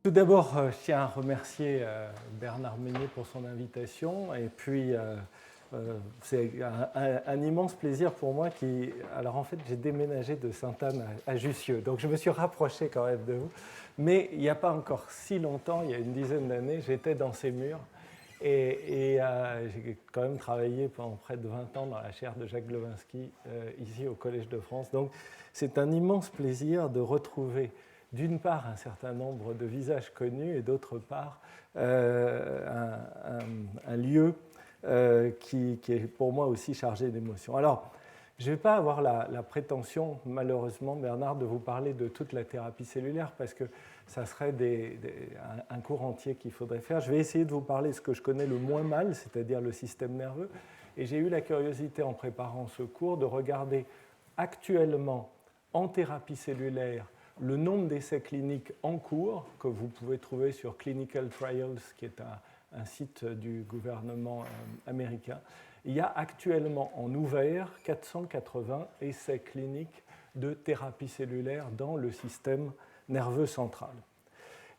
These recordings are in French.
Tout d'abord, je tiens à remercier Bernard Meunier pour son invitation. Et puis, c'est un immense plaisir pour moi qui... Alors, en fait, j'ai déménagé de Sainte-Anne à Jussieu. Donc, je me suis rapproché quand même de vous. Mais il n'y a pas encore si longtemps, il y a une dizaine d'années, j'étais dans ces murs. Et j'ai quand même travaillé pendant près de 20 ans dans la chaire de Jacques Glowinski, ici au Collège de France. Donc, c'est un immense plaisir de retrouver d'une part un certain nombre de visages connus et d'autre part un lieu qui est pour moi aussi chargé d'émotions. Alors, je ne vais pas avoir la prétention, malheureusement, Bernard, de vous parler de toute la thérapie cellulaire parce que ça serait un cours entier qu'il faudrait faire. Je vais essayer de vous parler de ce que je connais le moins mal, c'est-à-dire le système nerveux. Et j'ai eu la curiosité en préparant ce cours de regarder actuellement en thérapie cellulaire le nombre d'essais cliniques en cours que vous pouvez trouver sur Clinical Trials, qui est un site du gouvernement américain. Il y a actuellement en ouvert 480 essais cliniques de thérapie cellulaire dans le système nerveux central.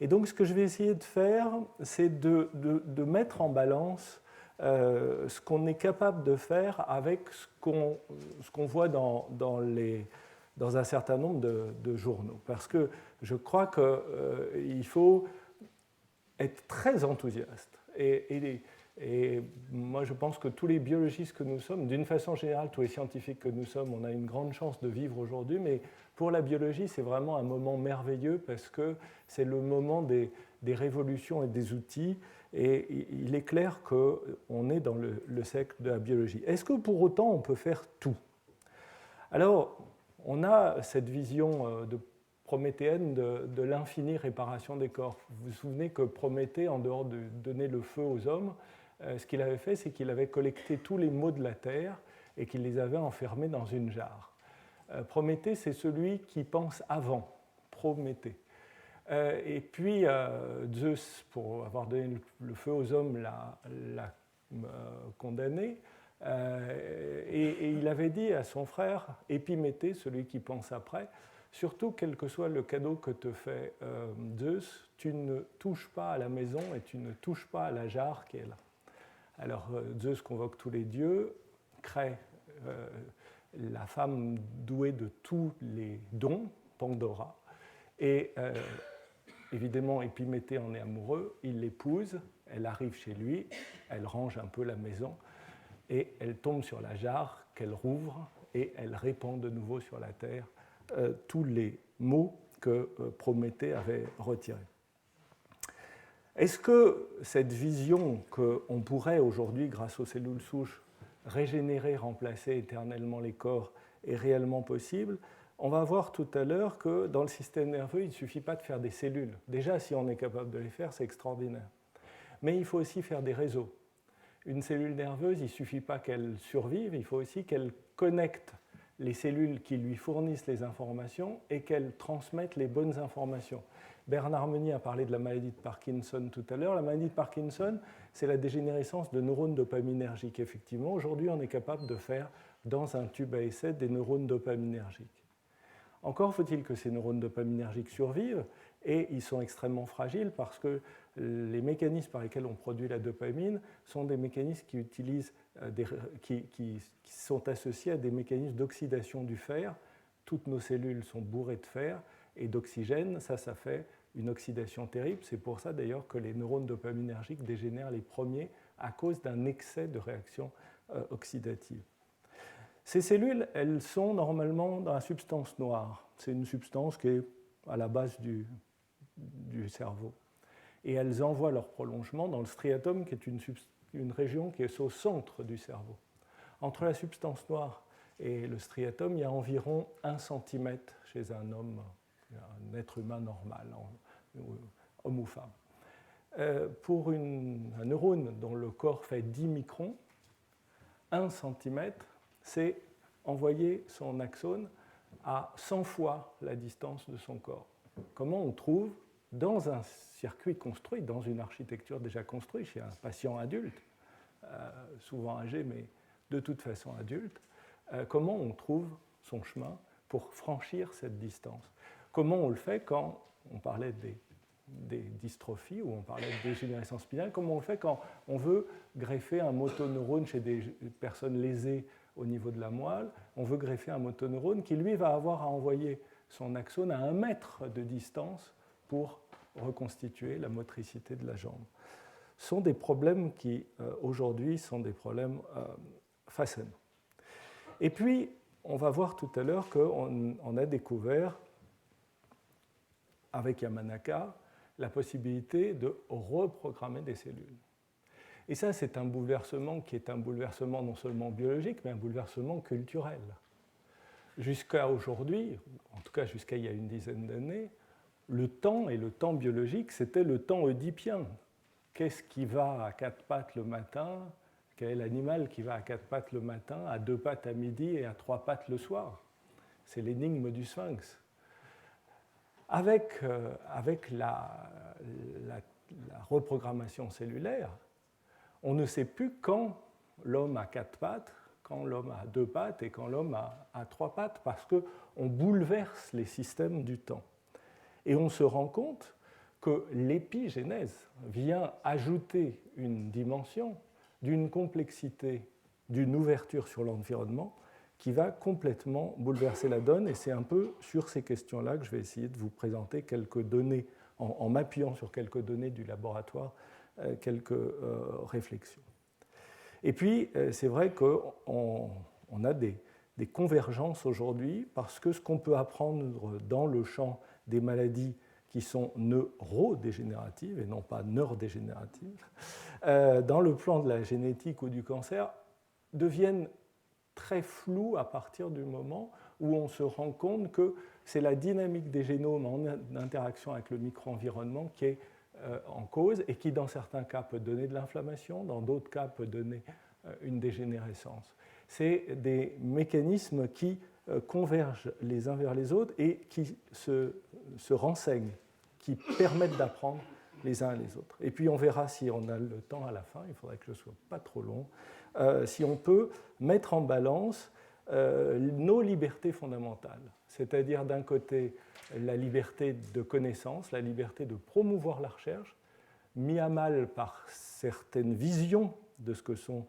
Et donc ce que je vais essayer de faire, c'est de mettre en balance ce qu'on est capable de faire avec ce qu'on voit dans un certain nombre de journaux. Parce que je crois qu'il faut être très enthousiaste. Et moi, je pense que tous les biologistes que nous sommes, d'une façon générale, tous les scientifiques que nous sommes, on a une grande chance de vivre aujourd'hui, mais pour la biologie, c'est vraiment un moment merveilleux parce que c'est le moment des révolutions et des outils. Et il est clair qu'on est dans le siècle de la biologie. Est-ce que pour autant, on peut faire tout? Alors, on a cette vision de prométhéenne de l'infinie réparation des corps. Vous vous souvenez que Prométhée, en dehors de donner le feu aux hommes, ce qu'il avait fait, c'est qu'il avait collecté tous les maux de la terre et qu'il les avait enfermés dans une jarre. Prométhée, c'est celui qui pense avant, Prométhée. Et puis, Zeus, pour avoir donné le feu aux hommes, l'a condamné. Et il avait dit à son frère, Épiméthée, celui qui pense après, surtout, quel que soit le cadeau que te fait Zeus, tu ne touches pas à la maison et tu ne touches pas à la jarre qui est là. Alors Zeus convoque tous les dieux, crée la femme douée de tous les dons, Pandora, et évidemment Épiméthée en est amoureux, il l'épouse, elle arrive chez lui, elle range un peu la maison, et elle tombe sur la jarre qu'elle rouvre, et elle répand de nouveau sur la terre tous les maux que Prométhée avait retirés. Est-ce que cette vision qu'on pourrait aujourd'hui, grâce aux cellules souches, régénérer, remplacer éternellement les corps est réellement possible? On va voir tout à l'heure que dans le système nerveux, il ne suffit pas de faire des cellules. Déjà, si on est capable de les faire, c'est extraordinaire. Mais il faut aussi faire des réseaux. Une cellule nerveuse, il ne suffit pas qu'elle survive, il faut aussi qu'elle connecte les cellules qui lui fournissent les informations et qu'elles transmettent les bonnes informations. Bernard Meunier a parlé de la maladie de Parkinson tout à l'heure. La maladie de Parkinson, c'est la dégénérescence de neurones dopaminergiques. Effectivement, aujourd'hui, on est capable de faire dans un tube à essai des neurones dopaminergiques. Encore faut-il que ces neurones dopaminergiques survivent, et ils sont extrêmement fragiles parce que les mécanismes par lesquels on produit la dopamine sont des mécanismes qui sont associés à des mécanismes d'oxydation du fer. Toutes nos cellules sont bourrées de fer et d'oxygène, ça fait une oxydation terrible. C'est pour ça d'ailleurs que les neurones dopaminergiques dégénèrent les premiers à cause d'un excès de réaction oxydative. Ces cellules, elles sont normalement dans la substance noire. C'est une substance qui est à la base du cerveau. Et elles envoient leur prolongement dans le striatum, qui est une région qui est au centre du cerveau. Entre la substance noire et le striatum, il y a environ 1 cm chez un homme, un être humain normal, homme ou femme. Pour un neurone dont le corps fait 10 microns, 1 cm, c'est envoyer son axone à 100 fois la distance de son corps. Comment on trouve, dans un circuit construit, dans une architecture déjà construite, chez un patient adulte, souvent âgé, mais de toute façon adulte, comment on trouve son chemin pour franchir cette distance? Comment on le fait quand, on parlait des dystrophies, où on parlait de dégénérescence spinale, comme on le fait quand on veut greffer un motoneurone chez des personnes lésées au niveau de la moelle. On veut greffer un motoneurone qui, lui, va avoir à envoyer son axone à 1 mètre de distance pour reconstituer la motricité de la jambe. Ce sont des problèmes qui, aujourd'hui, sont des problèmes FASN. Et puis, on va voir tout à l'heure qu'on a découvert, avec Yamanaka, la possibilité de reprogrammer des cellules. Et ça, c'est un bouleversement qui est un bouleversement non seulement biologique, mais un bouleversement culturel. Jusqu'à aujourd'hui, en tout cas jusqu'à il y a une dizaine d'années, le temps et le temps biologique, c'était le temps oedipien. Qu'est-ce qui va à 4 pattes le matin? Quel est l'animal qui va à 4 pattes le matin, à 2 pattes à midi et à 3 pattes le soir? C'est l'énigme du sphinx. Avec la reprogrammation cellulaire, on ne sait plus quand l'homme a 4 pattes, quand l'homme a 2 pattes et quand l'homme a 3 pattes, parce qu'on bouleverse les systèmes du temps. Et on se rend compte que l'épigénèse vient ajouter une dimension d'une complexité, d'une ouverture sur l'environnement qui va complètement bouleverser la donne. Et c'est un peu sur ces questions-là que je vais essayer de vous présenter quelques données, en m'appuyant sur quelques données du laboratoire, quelques réflexions. Et puis, c'est vrai qu'on a des convergences aujourd'hui, parce que ce qu'on peut apprendre dans le champ des maladies qui sont neurodégénératives et non pas neurodégénératives, dans le plan de la génétique ou du cancer, deviennent très flous à partir du moment où on se rend compte que c'est la dynamique des génomes en interaction avec le micro-environnement qui est en cause et qui, dans certains cas, peut donner de l'inflammation, dans d'autres cas, peut donner une dégénérescence. C'est des mécanismes qui convergent les uns vers les autres et qui se renseignent, qui permettent d'apprendre les uns les autres. Et puis on verra si on a le temps à la fin, il faudrait que je ne sois pas trop long, si on peut mettre en balance nos libertés fondamentales, c'est-à-dire d'un côté la liberté de connaissance, la liberté de promouvoir la recherche, mis à mal par certaines visions de ce que sont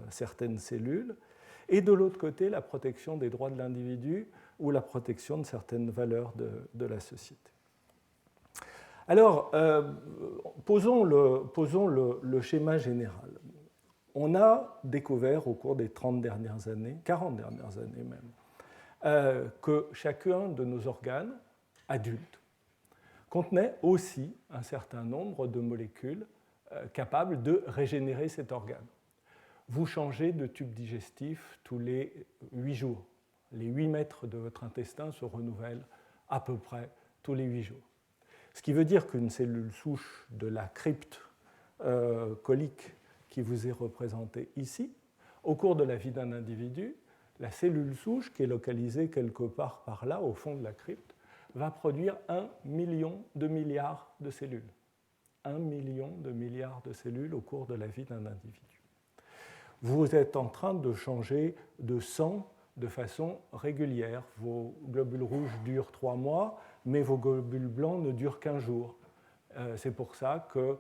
certaines cellules, et de l'autre côté la protection des droits de l'individu ou la protection de certaines valeurs de la société. Alors, posons le schéma général. On a découvert au cours des 30 dernières années, 40 dernières années même, que chacun de nos organes adultes contenait aussi un certain nombre de molécules capables de régénérer cet organe. Vous changez de tube digestif tous les 8 jours. Les 8 mètres de votre intestin se renouvellent à peu près tous les 8 jours. Ce qui veut dire qu'une cellule souche de la crypte colique qui vous est représentée ici, au cours de la vie d'un individu, la cellule souche, qui est localisée quelque part par là, au fond de la crypte, va produire 1 million de milliards de cellules. 1 million de milliards de cellules au cours de la vie d'un individu. Vous êtes en train de changer de sang de façon régulière. Vos globules rouges durent 3 mois, mais vos globules blancs ne durent qu'1 jour. C'est pour ça que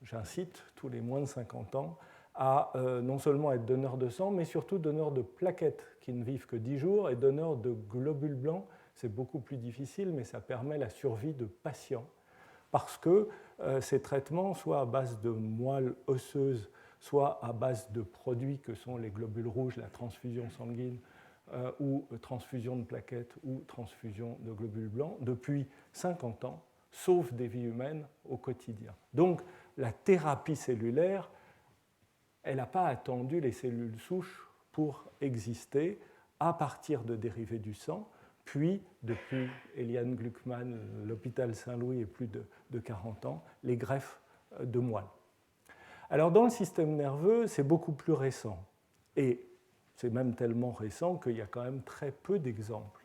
j'incite tous les moins de 50 ans à non seulement être donneur de sang, mais surtout donneur de plaquettes qui ne vivent que 10 jours et donneur de globules blancs. C'est beaucoup plus difficile, mais ça permet la survie de patients. Parce que ces traitements, soit à base de moelle osseuse, soit à base de produits que sont les globules rouges, la transfusion sanguine, ou transfusion de plaquettes, ou transfusion de globules blancs, depuis 50 ans, sauvent des vies humaines au quotidien. Donc, la thérapie cellulaire, elle n'a pas attendu les cellules souches pour exister à partir de dérivés du sang, puis, depuis Eliane Gluckman, l'hôpital Saint-Louis et plus de 40 ans, les greffes de moelle. Alors, dans le système nerveux, c'est beaucoup plus récent. Et c'est même tellement récent qu'il y a quand même très peu d'exemples.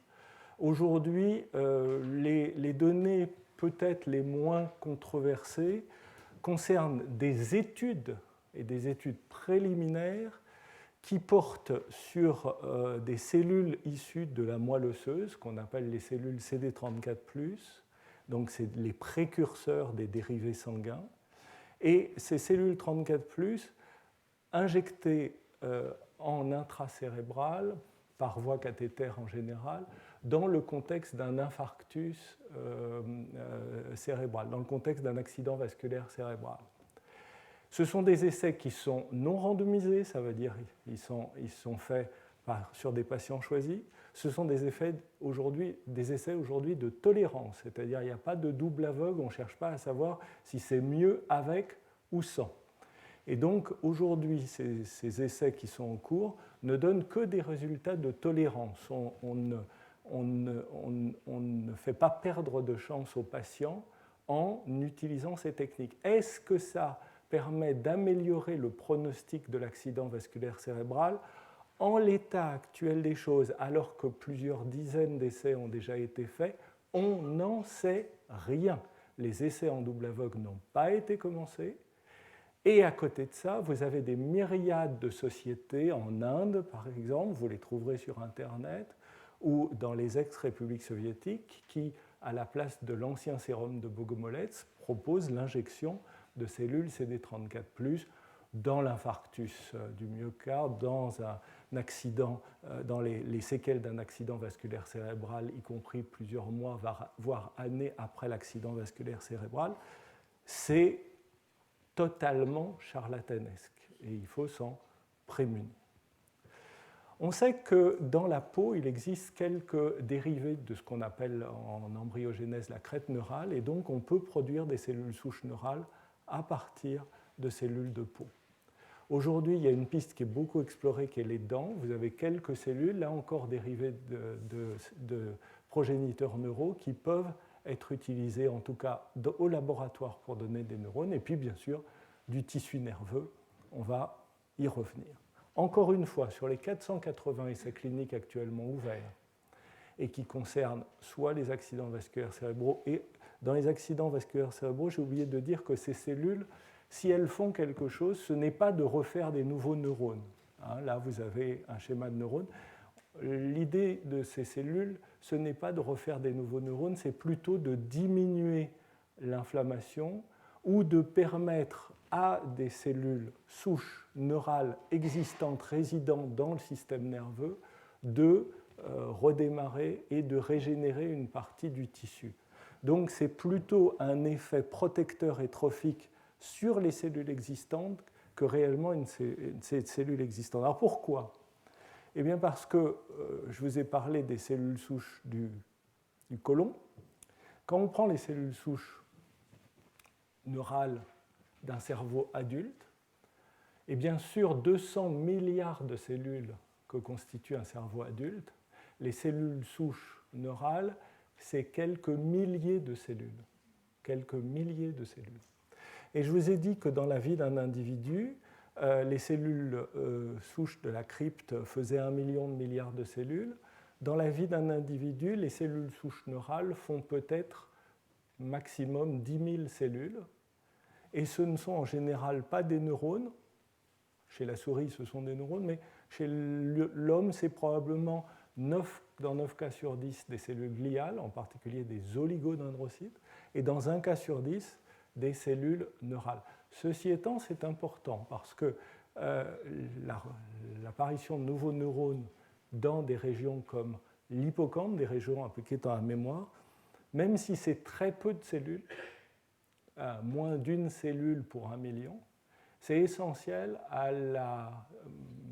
Aujourd'hui, les données peut-être les moins controversées concernent des études et des études préliminaires qui portent sur des cellules issues de la moelle osseuse, qu'on appelle les cellules CD34+, donc c'est les précurseurs des dérivés sanguins. Et ces cellules 34+, injectées en intracérébral, par voie cathéter en général, dans le contexte d'un infarctus cérébral, dans le contexte d'un accident vasculaire cérébral. Ce sont des essais qui sont non randomisés, ça veut dire qu'ils sont faits sur des patients choisis. Ce sont des essais aujourd'hui de tolérance, c'est-à-dire qu'il n'y a pas de double aveugle, on ne cherche pas à savoir si c'est mieux avec ou sans. Et donc aujourd'hui, ces essais qui sont en cours ne donnent que des résultats de tolérance. On ne fait pas perdre de chance aux patients en utilisant ces techniques. Est-ce que ça permet d'améliorer le pronostic de l'accident vasculaire cérébral? En l'état actuel des choses, alors que plusieurs dizaines d'essais ont déjà été faits, on n'en sait rien. Les essais en double aveugle n'ont pas été commencés. Et à côté de ça, vous avez des myriades de sociétés en Inde, par exemple, vous les trouverez sur Internet, ou dans les ex-républiques soviétiques, qui, à la place de l'ancien sérum de Bogomolets, proposent l'injection de cellules CD34+, dans l'infarctus du myocarde, dans un accident, dans les séquelles d'un accident vasculaire cérébral, y compris plusieurs mois, voire années après l'accident vasculaire cérébral. C'est totalement charlatanesque et il faut s'en prémunir. On sait que dans la peau, il existe quelques dérivés de ce qu'on appelle en embryogénèse la crête neurale, et donc on peut produire des cellules souches neurales à partir de cellules de peau. Aujourd'hui, il y a une piste qui est beaucoup explorée, qui est les dents. Vous avez quelques cellules, là encore dérivées de progéniteurs neuraux, qui peuvent être utilisées, en tout cas au laboratoire, pour donner des neurones. Et puis, bien sûr, du tissu nerveux, on va y revenir. Encore une fois, sur les 480 essais cliniques actuellement ouverts, et qui concernent soit les accidents vasculaires cérébraux, et dans les accidents vasculaires cérébraux, j'ai oublié de dire que ces cellules, si elles font quelque chose, ce n'est pas de refaire des nouveaux neurones. Là, vous avez un schéma de neurones. L'idée de ces cellules, ce n'est pas de refaire des nouveaux neurones, c'est plutôt de diminuer l'inflammation ou de permettre à des cellules souches neurales existantes, résidentes dans le système nerveux, de redémarrer et de régénérer une partie du tissu. Donc c'est plutôt un effet protecteur et trophique sur les cellules existantes que réellement une cellule existante. Alors pourquoi ? Eh bien parce que je vous ai parlé des cellules souches du côlon. Quand on prend les cellules souches neurales d'un cerveau adulte, et bien sur 200 milliards de cellules que constitue un cerveau adulte, les cellules souches neurales, c'est quelques milliers de cellules. Quelques milliers de cellules. Et je vous ai dit que dans la vie d'un individu, les cellules souches de la crypte faisaient 1 million de milliards de cellules. Dans la vie d'un individu, les cellules souches neurales font peut-être maximum 10 000 cellules. Et ce ne sont en général pas des neurones. Chez la souris, ce sont des neurones, mais chez l'homme, c'est probablement dans 9 cas sur 10 des cellules gliales, en particulier des oligodendrocytes, et dans 1 cas sur 10, des cellules neurales. Ceci étant, c'est important parce que l'apparition de nouveaux neurones dans des régions comme l'hippocampe, des régions impliquées dans la mémoire, même si c'est très peu de cellules, moins d'une cellule pour 1 million, c'est essentiel à la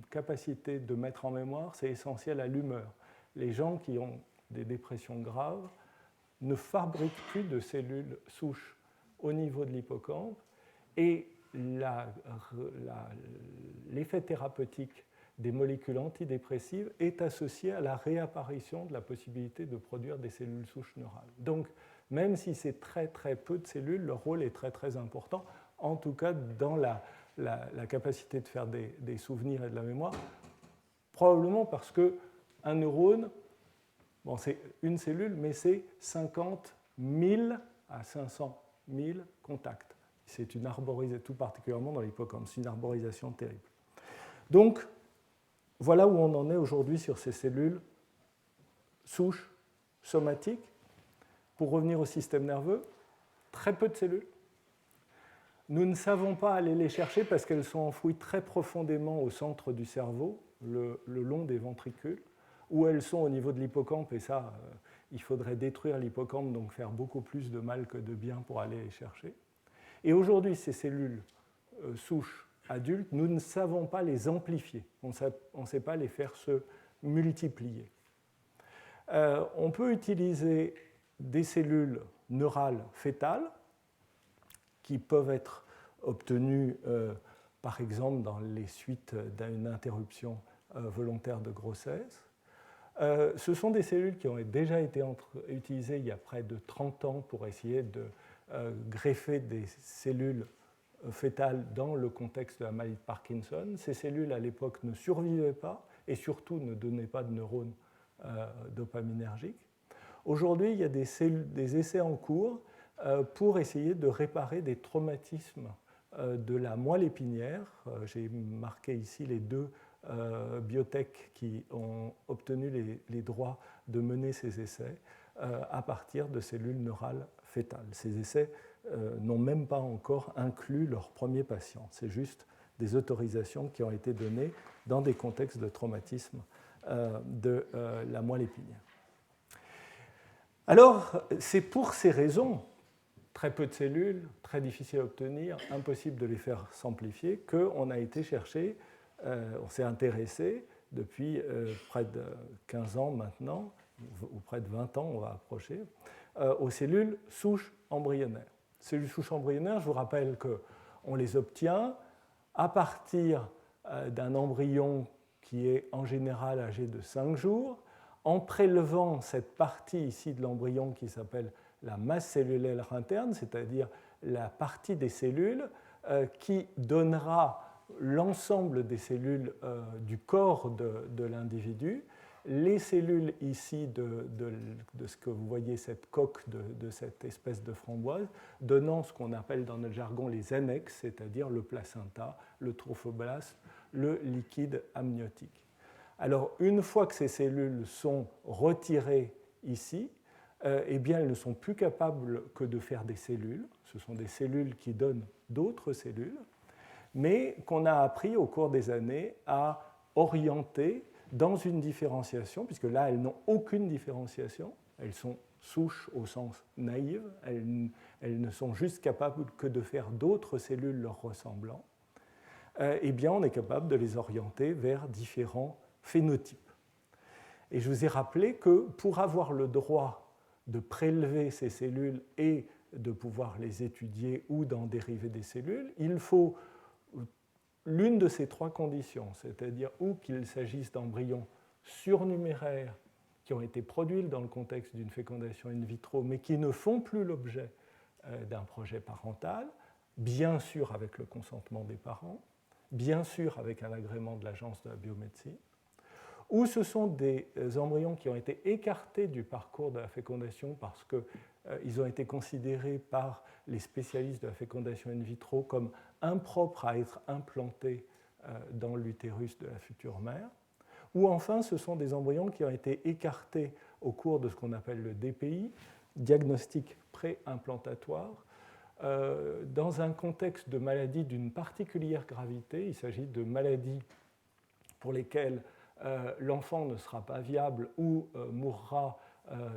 capacité de mettre en mémoire, c'est essentiel à l'humeur. Les gens qui ont des dépressions graves ne fabriquent plus de cellules souches au niveau de l'hippocampe et l'effet thérapeutique des molécules antidépressives est associé à la réapparition de la possibilité de produire des cellules souches neurales. Donc, même si c'est très très peu de cellules, leur rôle est très très important, en tout cas dans la capacité de faire des souvenirs et de la mémoire, probablement parce qu'un neurone, bon, c'est une cellule, mais c'est 50 000 à 500 000 contacts. C'est une arborisation, tout particulièrement dans l'hippocampe, c'est une arborisation terrible. Donc, voilà où on en est aujourd'hui sur ces cellules souches somatiques. pour revenir au système nerveux, très peu de cellules. Nous ne savons pas aller les chercher parce qu'elles sont enfouies très profondément au centre du cerveau, le long des ventricules, où elles sont au niveau de l'hippocampe, et ça, il faudrait détruire l'hippocampe, donc faire beaucoup plus de mal que de bien pour aller les chercher. Et aujourd'hui, ces cellules souches adultes, nous ne savons pas les amplifier, on ne sait pas les faire se multiplier. On peut utiliser des cellules neurales fœtales qui peuvent être obtenues, par exemple, dans les suites d'une interruption volontaire de grossesse. Ce sont des cellules qui ont déjà été utilisées il y a près de 30 ans pour essayer de greffer des cellules fœtales dans le contexte de la maladie de Parkinson. Ces cellules, à l'époque, ne survivaient pas et surtout ne donnaient pas de neurones dopaminergiques. Aujourd'hui, il y a des essais en cours pour essayer de réparer des traumatismes de la moelle épinière. J'ai marqué ici les deux biotech qui ont obtenu les droits de mener ces essais à partir de cellules neurales fœtales. Ces essais n'ont même pas encore inclus leurs premiers patients. C'est juste des autorisations qui ont été données dans des contextes de traumatisme de la moelle épinière. Alors, c'est pour ces raisons, très peu de cellules, très difficile à obtenir, impossible de les faire s'amplifier, qu'on a été chercher, on s'est intéressé depuis près de 15 ans maintenant, ou près de 20 ans, on va approcher, aux cellules souches embryonnaires. Cellules souches embryonnaires, je vous rappelle qu'on les obtient à partir d'un embryon qui est en général âgé de 5 jours, en prélevant cette partie ici de l'embryon qui s'appelle la masse cellulaire interne, c'est-à-dire la partie des cellules qui donnera l'ensemble des cellules du corps de l'individu. Les cellules ici de ce que vous voyez, cette coque de cette espèce de framboise, donnant ce qu'on appelle dans notre jargon les annexes, c'est-à-dire le placenta, le trophoblaste, le liquide amniotique. Alors, une fois que ces cellules sont retirées ici, eh bien, elles ne sont plus capables que de faire des cellules. Ce sont des cellules qui donnent d'autres cellules, mais qu'on a appris au cours des années à orienter dans une différenciation, puisque là, elles n'ont aucune différenciation. Elles sont souches au sens naïf. Elles ne sont juste capables que de faire d'autres cellules leur ressemblant. Eh bien, on est capable de les orienter vers différents phénotypes. Et je vous ai rappelé que pour avoir le droit de prélever ces cellules et de pouvoir les étudier ou d'en dériver des cellules, il faut l'une de ces trois conditions, c'est-à-dire ou qu'il s'agisse d'embryons surnuméraires qui ont été produits dans le contexte d'une fécondation in vitro, mais qui ne font plus l'objet d'un projet parental, bien sûr avec le consentement des parents, bien sûr avec un agrément de l'Agence de la biomédecine, ou ce sont des embryons qui ont été écartés du parcours de la fécondation parce qu'ils ont été considérés par les spécialistes de la fécondation in vitro comme impropres à être implantés dans l'utérus de la future mère, ou enfin ce sont des embryons qui ont été écartés au cours de ce qu'on appelle le DPI, diagnostic pré-implantatoire, dans un contexte de maladie d'une particulière gravité. Il s'agit de maladies pour lesquelles l'enfant ne sera pas viable ou mourra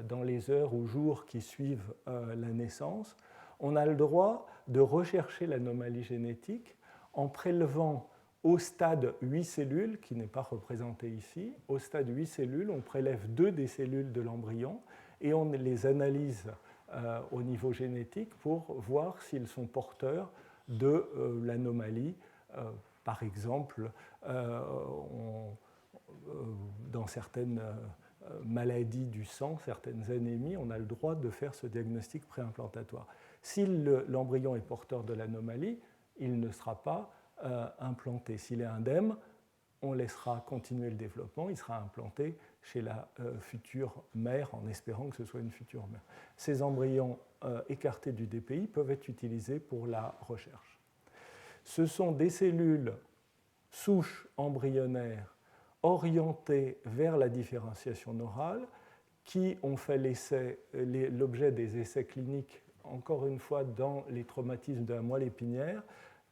dans les heures ou jours qui suivent la naissance. On a le droit de rechercher l'anomalie génétique en prélevant au stade 8 cellules, qui n'est pas représenté ici. Au stade 8 cellules, on prélève 2 des cellules de l'embryon et on les analyse au niveau génétique pour voir s'ils sont porteurs de l'anomalie. Par exemple, dans certaines maladies du sang, certaines anémies, on a le droit de faire ce diagnostic préimplantatoire. Si l'embryon est porteur de l'anomalie, il ne sera pas implanté. S'il est indemne, on laissera continuer le développement, il sera implanté chez la future mère en espérant que ce soit une future mère. Ces embryons écartés du DPI peuvent être utilisés pour la recherche. Ce sont des cellules souches embryonnaires orientées vers la différenciation neurale qui ont fait l'objet des essais cliniques, encore une fois, dans les traumatismes de la moelle épinière,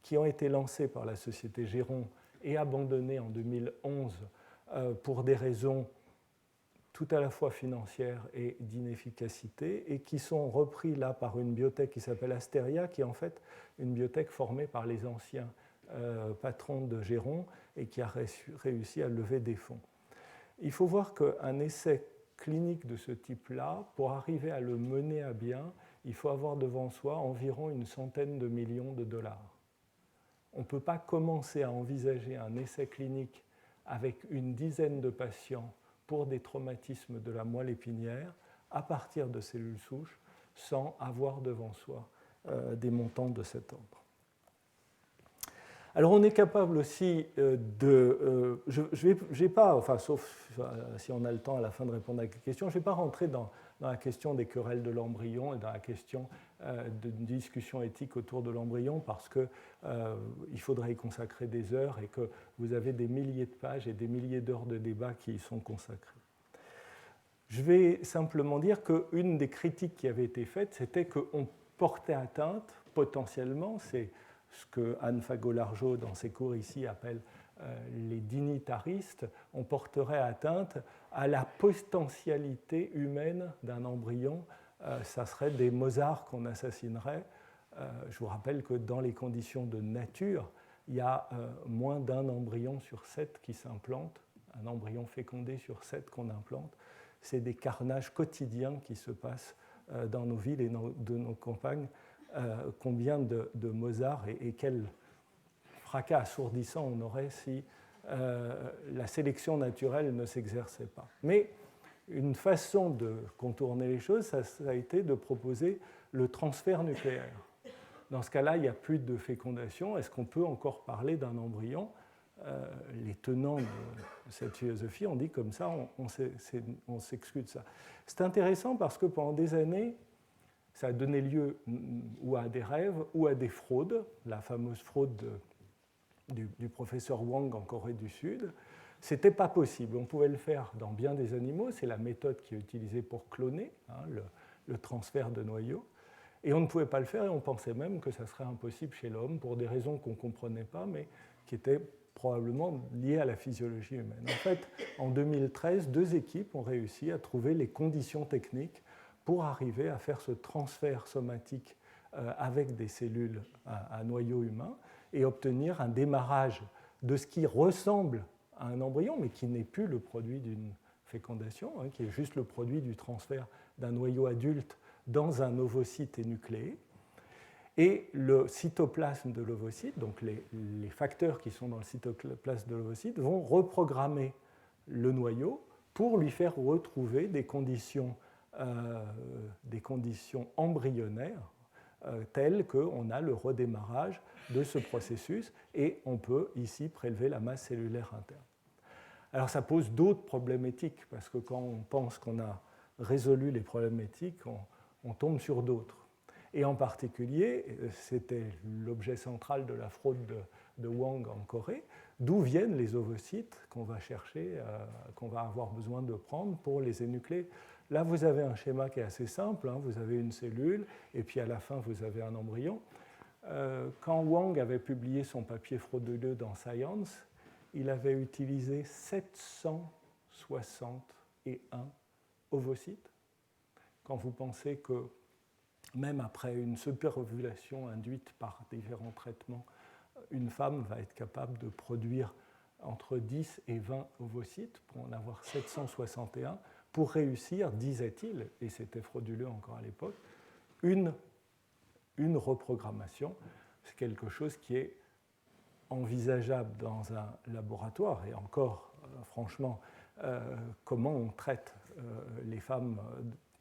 qui ont été lancés par la société Geron et abandonnés en 2011 pour des raisons tout à la fois financières et d'inefficacité, et qui sont repris là par une biotech qui s'appelle Asteria, qui est en fait une biotech formée par les anciens patrons de Geron et qui a réussi à lever des fonds. Il faut voir qu'un essai clinique de ce type-là, pour arriver à le mener à bien, il faut avoir devant soi environ une centaine de millions de dollars. On ne peut pas commencer à envisager un essai clinique avec une dizaine de patients pour des traumatismes de la moelle épinière à partir de cellules souches sans avoir devant soi des montants de cet ordre. Alors on est capable aussi de... je vais pas, enfin, sauf si on a le temps à la fin de répondre à la question, je ne vais pas rentrer dans la question des querelles de l'embryon et dans la question d'une discussion éthique autour de l'embryon parce qu'il faudrait y consacrer des heures et que vous avez des milliers de pages et des milliers d'heures de débat qui y sont consacrées. Je vais simplement dire qu'une des critiques qui avait été faite, c'était qu'on portait atteinte potentiellement, c'est ce que Anne Fagot-Largeau, dans ses cours ici, appelle les dignitaristes, on porterait atteinte à la potentialité humaine d'un embryon. Ça serait des Mozart qu'on assassinerait. Je vous rappelle que dans les conditions de nature, il y a moins d'un embryon sur 7 qui s'implante, un embryon fécondé sur 7 qu'on implante. C'est des carnages quotidiens qui se passent dans nos villes et de nos campagnes. Combien de Mozart et quel fracas assourdissant on aurait si la sélection naturelle ne s'exerçait pas. Mais une façon de contourner les choses, ça a été de proposer le transfert nucléaire. Dans ce cas-là, il n'y a plus de fécondation. Est-ce qu'on peut encore parler d'un embryon ? Les tenants de cette philosophie ont dit comme ça, on s'exclut de ça. C'est intéressant parce que pendant des années, ça a donné lieu ou à des rêves ou à des fraudes, la fameuse fraude du professeur Wang en Corée du Sud. Ce n'était pas possible. On pouvait le faire dans bien des animaux. C'est la méthode qui est utilisée pour cloner, le transfert de noyaux. Et on ne pouvait pas le faire et on pensait même que ça serait impossible chez l'homme pour des raisons qu'on ne comprenait pas, mais qui étaient probablement liées à la physiologie humaine. En fait, en 2013, 2 équipes ont réussi à trouver les conditions techniques pour arriver à faire ce transfert somatique avec des cellules à noyau humain et obtenir un démarrage de ce qui ressemble à un embryon, mais qui n'est plus le produit d'une fécondation, qui est juste le produit du transfert d'un noyau adulte dans un ovocyte énucléé. Et le cytoplasme de l'ovocyte, donc les facteurs qui sont dans le cytoplasme de l'ovocyte, vont reprogrammer le noyau pour lui faire retrouver des conditions embryonnaires telles qu'on a le redémarrage de ce processus et on peut ici prélever la masse cellulaire interne. Alors ça pose d'autres problèmes éthiques parce que quand on pense qu'on a résolu les problèmes éthiques, on tombe sur d'autres. Et en particulier, c'était l'objet central de la fraude de Wang en Corée, d'où viennent les ovocytes qu'on va chercher, qu'on va avoir besoin de prendre pour les énucléer. Là, vous avez un schéma qui est assez simple. Vous avez une cellule, et puis à la fin, vous avez un embryon. Quand Wang avait publié son papier frauduleux dans Science, il avait utilisé 761 ovocytes. Quand vous pensez que même après une superovulation induite par différents traitements, une femme va être capable de produire entre 10 et 20 ovocytes pour en avoir 761, pour réussir, disait-il, et c'était frauduleux encore à l'époque, une reprogrammation. C'est quelque chose qui est envisageable dans un laboratoire, et encore, franchement, comment on traite les femmes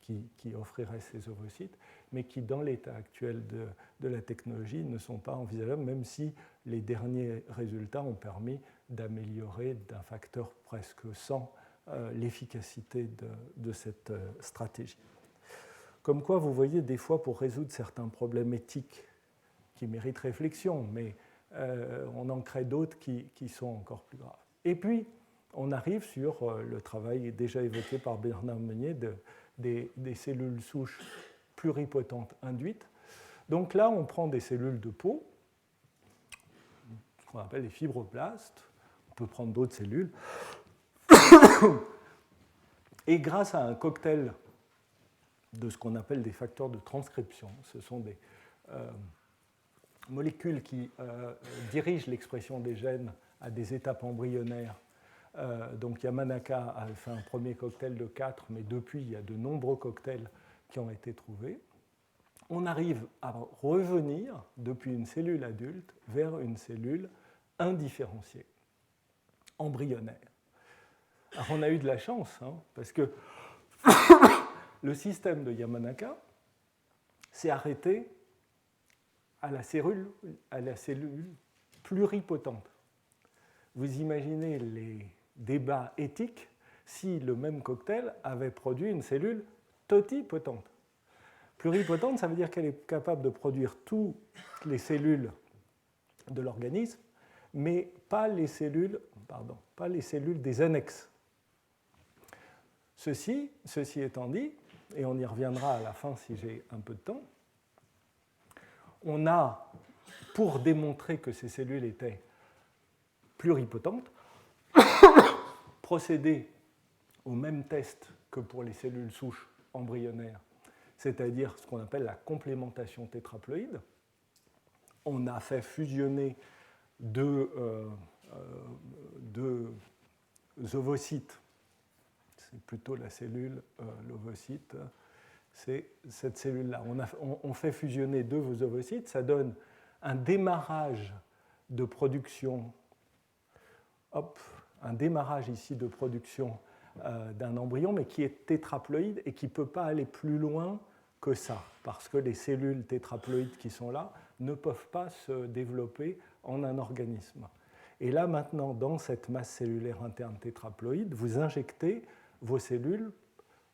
qui offriraient ces ovocytes, mais qui, dans l'état actuel de la technologie, ne sont pas envisageables, même si les derniers résultats ont permis d'améliorer d'un facteur presque 100 l'efficacité de cette stratégie. Comme quoi, vous voyez, des fois, pour résoudre certains problèmes éthiques qui méritent réflexion, mais on en crée d'autres qui sont encore plus graves. Et puis, on arrive sur le travail déjà évoqué par Bernard Meunier des cellules souches pluripotentes induites. Donc là, on prend des cellules de peau, ce qu'on appelle les fibroblastes, on peut prendre d'autres cellules, et grâce à un cocktail de ce qu'on appelle des facteurs de transcription, ce sont des molécules qui dirigent l'expression des gènes à des étapes embryonnaires. Donc Yamanaka a fait un premier cocktail de 4, mais depuis, il y a de nombreux cocktails qui ont été trouvés. On arrive à revenir depuis une cellule adulte vers une cellule indifférenciée, embryonnaire. Alors on a eu de la chance, parce que le système de Yamanaka s'est arrêté à la cellule pluripotente. Vous imaginez les débats éthiques si le même cocktail avait produit une cellule totipotente. Pluripotente, ça veut dire qu'elle est capable de produire toutes les cellules de l'organisme, mais pas les cellules des annexes. Ceci étant dit, et on y reviendra à la fin si j'ai un peu de temps, on a, pour démontrer que ces cellules étaient pluripotentes, procédé au même test que pour les cellules souches embryonnaires, c'est-à-dire ce qu'on appelle la complémentation tétraploïde. On a fait fusionner deux ovocytes, c'est plutôt la cellule, l'ovocyte, c'est cette cellule-là. On fait fusionner deux ovocytes, ça donne un démarrage de production, un démarrage ici de production d'un embryon, mais qui est tétraploïde et qui ne peut pas aller plus loin que ça, parce que les cellules tétraploïdes qui sont là ne peuvent pas se développer en un organisme. Et là, maintenant, dans cette masse cellulaire interne tétraploïde, vous injectez vos cellules,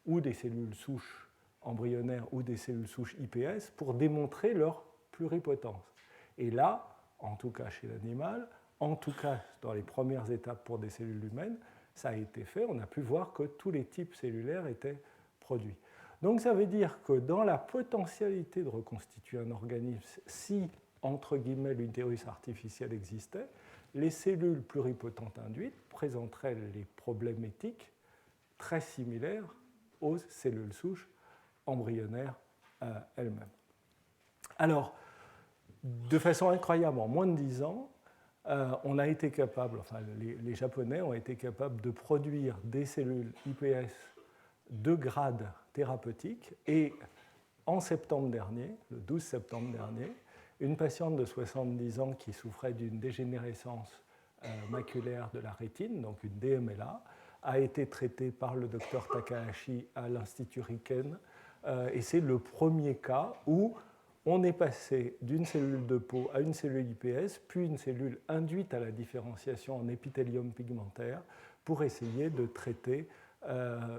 ou des cellules souches embryonnaires, ou des cellules souches iPS, pour démontrer leur pluripotence. Et là, en tout cas chez l'animal, en tout cas dans les premières étapes pour des cellules humaines, ça a été fait, on a pu voir que tous les types cellulaires étaient produits. Donc ça veut dire que dans la potentialité de reconstituer un organisme, si, entre guillemets, l'utérus artificiel existait, les cellules pluripotentes induites présenteraient les problèmes éthiques très similaires aux cellules souches embryonnaires elles-mêmes. Alors, de façon incroyable, en moins de 10 ans, on a été capable, enfin les Japonais ont été capables de produire des cellules iPS de grade thérapeutique, et en septembre dernier, le 12 septembre dernier, une patiente de 70 ans qui souffrait d'une dégénérescence maculaire de la rétine, donc une DMLA, a été traitée par le docteur Takahashi à l'Institut Riken, et c'est le premier cas où on est passé d'une cellule de peau à une cellule iPS, puis une cellule induite à la différenciation en épithélium pigmentaire pour essayer de traiter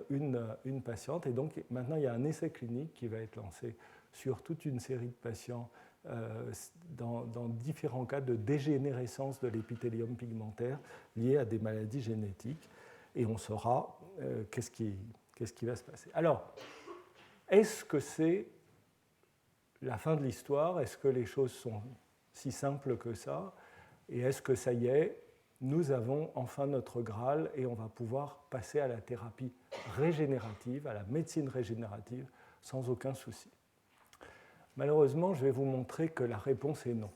une patiente. Et donc maintenant, il y a un essai clinique qui va être lancé sur toute une série de patients dans différents cas de dégénérescence de l'épithélium pigmentaire liés à des maladies génétiques. Et on saura qu'est-ce qui va se passer. Alors, est-ce que c'est la fin de l'histoire? Est-ce que les choses sont si simples que ça? Et est-ce que ça y est, nous avons enfin notre Graal et on va pouvoir passer à la thérapie régénérative, à la médecine régénérative, sans aucun souci? Malheureusement, je vais vous montrer que la réponse est non.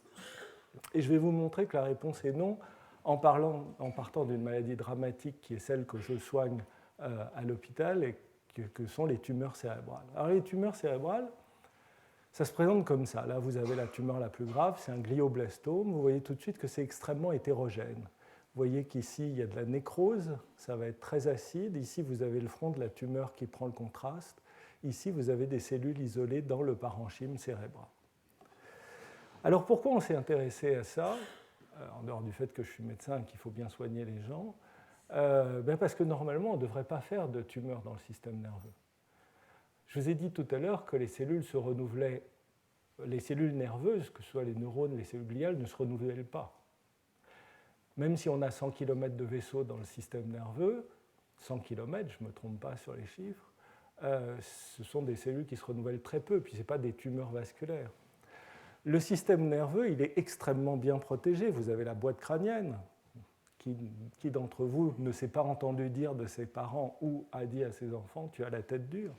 Et je vais vous montrer que la réponse est non en partant d'une maladie dramatique qui est celle que je soigne à l'hôpital et que sont les tumeurs cérébrales. Alors les tumeurs cérébrales, ça se présente comme ça. Là, vous avez la tumeur la plus grave, c'est un glioblastome. Vous voyez tout de suite que c'est extrêmement hétérogène. Vous voyez qu'ici, il y a de la nécrose, ça va être très acide. Ici, vous avez le front de la tumeur qui prend le contraste. Ici, vous avez des cellules isolées dans le parenchyme cérébral. Alors, pourquoi on s'est intéressé à ça, en dehors du fait que je suis médecin et qu'il faut bien soigner les gens? Parce que normalement, on ne devrait pas faire de tumeur dans le système nerveux. Je vous ai dit tout à l'heure que les cellules se renouvelaient, les cellules nerveuses, que ce soit les neurones, les cellules gliales, ne se renouvellent pas. même si on a 100 km de vaisseau dans le système nerveux, 100 km, je ne me trompe pas sur les chiffres, ce sont des cellules qui se renouvellent très peu, puis ce n'est pas des tumeurs vasculaires. Le système nerveux, il est extrêmement bien protégé. Vous avez la boîte crânienne. Qui d'entre vous ne s'est pas entendu dire de ses parents ou a dit à ses enfants « tu as la tête dure ».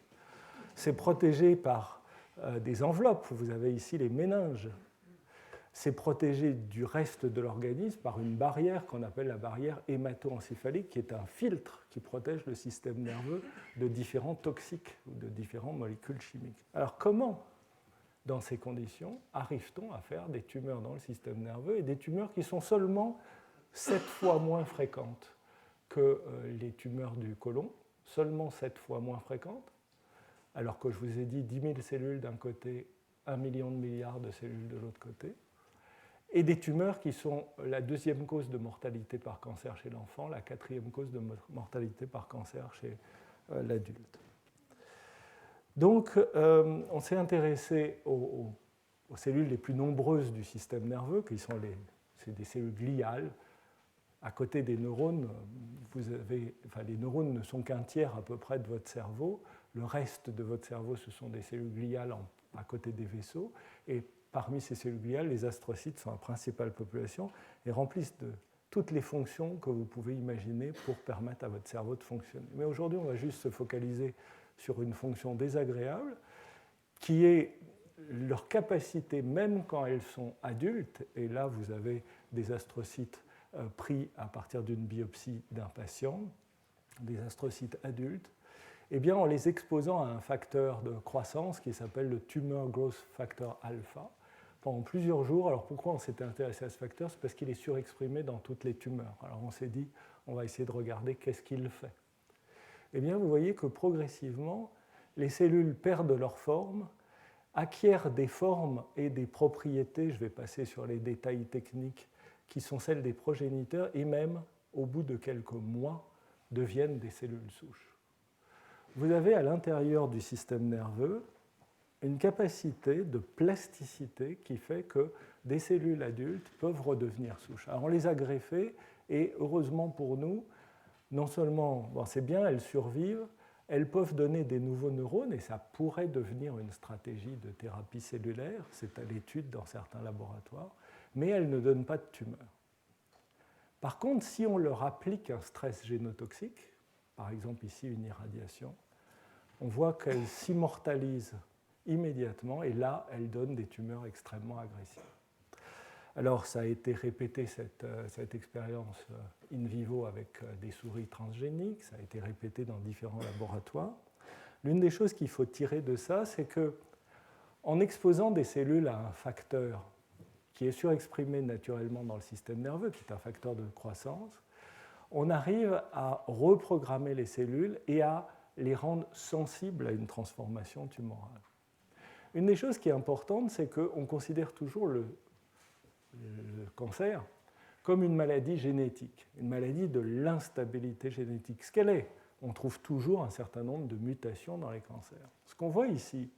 C'est protégé par des enveloppes. Vous avez ici les méninges. C'est protégé du reste de l'organisme par une barrière qu'on appelle la barrière hémato-encéphalique, qui est un filtre qui protège le système nerveux de différents toxiques ou de différentes molécules chimiques. Alors comment, dans ces conditions, arrive-t-on à faire des tumeurs dans le système nerveux et des tumeurs qui sont seulement 7 fois moins fréquentes que les tumeurs du côlon, seulement 7 fois moins fréquentes, alors que je vous ai dit 10 000 cellules d'un côté, 1 million de milliards de cellules de l'autre côté, et des tumeurs qui sont la deuxième cause de mortalité par cancer chez l'enfant, la quatrième cause de mortalité par cancer chez l'adulte. Donc, on s'est intéressé aux cellules les plus nombreuses du système nerveux, qui sont des cellules gliales. À côté des neurones, les neurones ne sont qu'un tiers à peu près de votre cerveau. Le reste de votre cerveau, ce sont des cellules gliales à côté des vaisseaux. Et parmi ces cellules gliales, les astrocytes sont la principale population et remplissent de toutes les fonctions que vous pouvez imaginer pour permettre à votre cerveau de fonctionner. Mais aujourd'hui, on va juste se focaliser sur une fonction désagréable qui est leur capacité, même quand elles sont adultes, et là vous avez des astrocytes pris à partir d'une biopsie d'un patient, des astrocytes adultes, eh bien, en les exposant à un facteur de croissance qui s'appelle le Tumor Growth Factor alpha pendant plusieurs jours. Alors pourquoi on s'était intéressé à ce facteur? C'est parce qu'il est surexprimé dans toutes les tumeurs. Alors on s'est dit, on va essayer de regarder qu'est-ce qu'il fait. Eh bien, vous voyez que progressivement, les cellules perdent leur forme, acquièrent des formes et des propriétés, je vais passer sur les détails techniques, qui sont celles des progéniteurs, et même, au bout de quelques mois, deviennent des cellules souches. Vous avez à l'intérieur du système nerveux une capacité de plasticité qui fait que des cellules adultes peuvent redevenir souches. Alors on les a greffées, et heureusement pour nous, non seulement, c'est bien, elles survivent, elles peuvent donner des nouveaux neurones, et ça pourrait devenir une stratégie de thérapie cellulaire, c'est à l'étude dans certains laboratoires, mais elles ne donnent pas de tumeur. Par contre, si on leur applique un stress génotoxique, par exemple ici une irradiation, on voit qu'elles s'immortalisent immédiatement, et là, elles donnent des tumeurs extrêmement agressives. Alors, ça a été répété, cette expérience in vivo avec des souris transgéniques, ça a été répété dans différents laboratoires. L'une des choses qu'il faut tirer de ça, c'est qu'en exposant des cellules à un facteur qui est surexprimé naturellement dans le système nerveux, qui est un facteur de croissance, on arrive à reprogrammer les cellules et à les rendre sensibles à une transformation tumorale. Une des choses qui est importante, c'est qu'on considère toujours le cancer comme une maladie génétique, une maladie de l'instabilité génétique. Ce qu'elle est, on trouve toujours un certain nombre de mutations dans les cancers. Ce qu'on voit ici,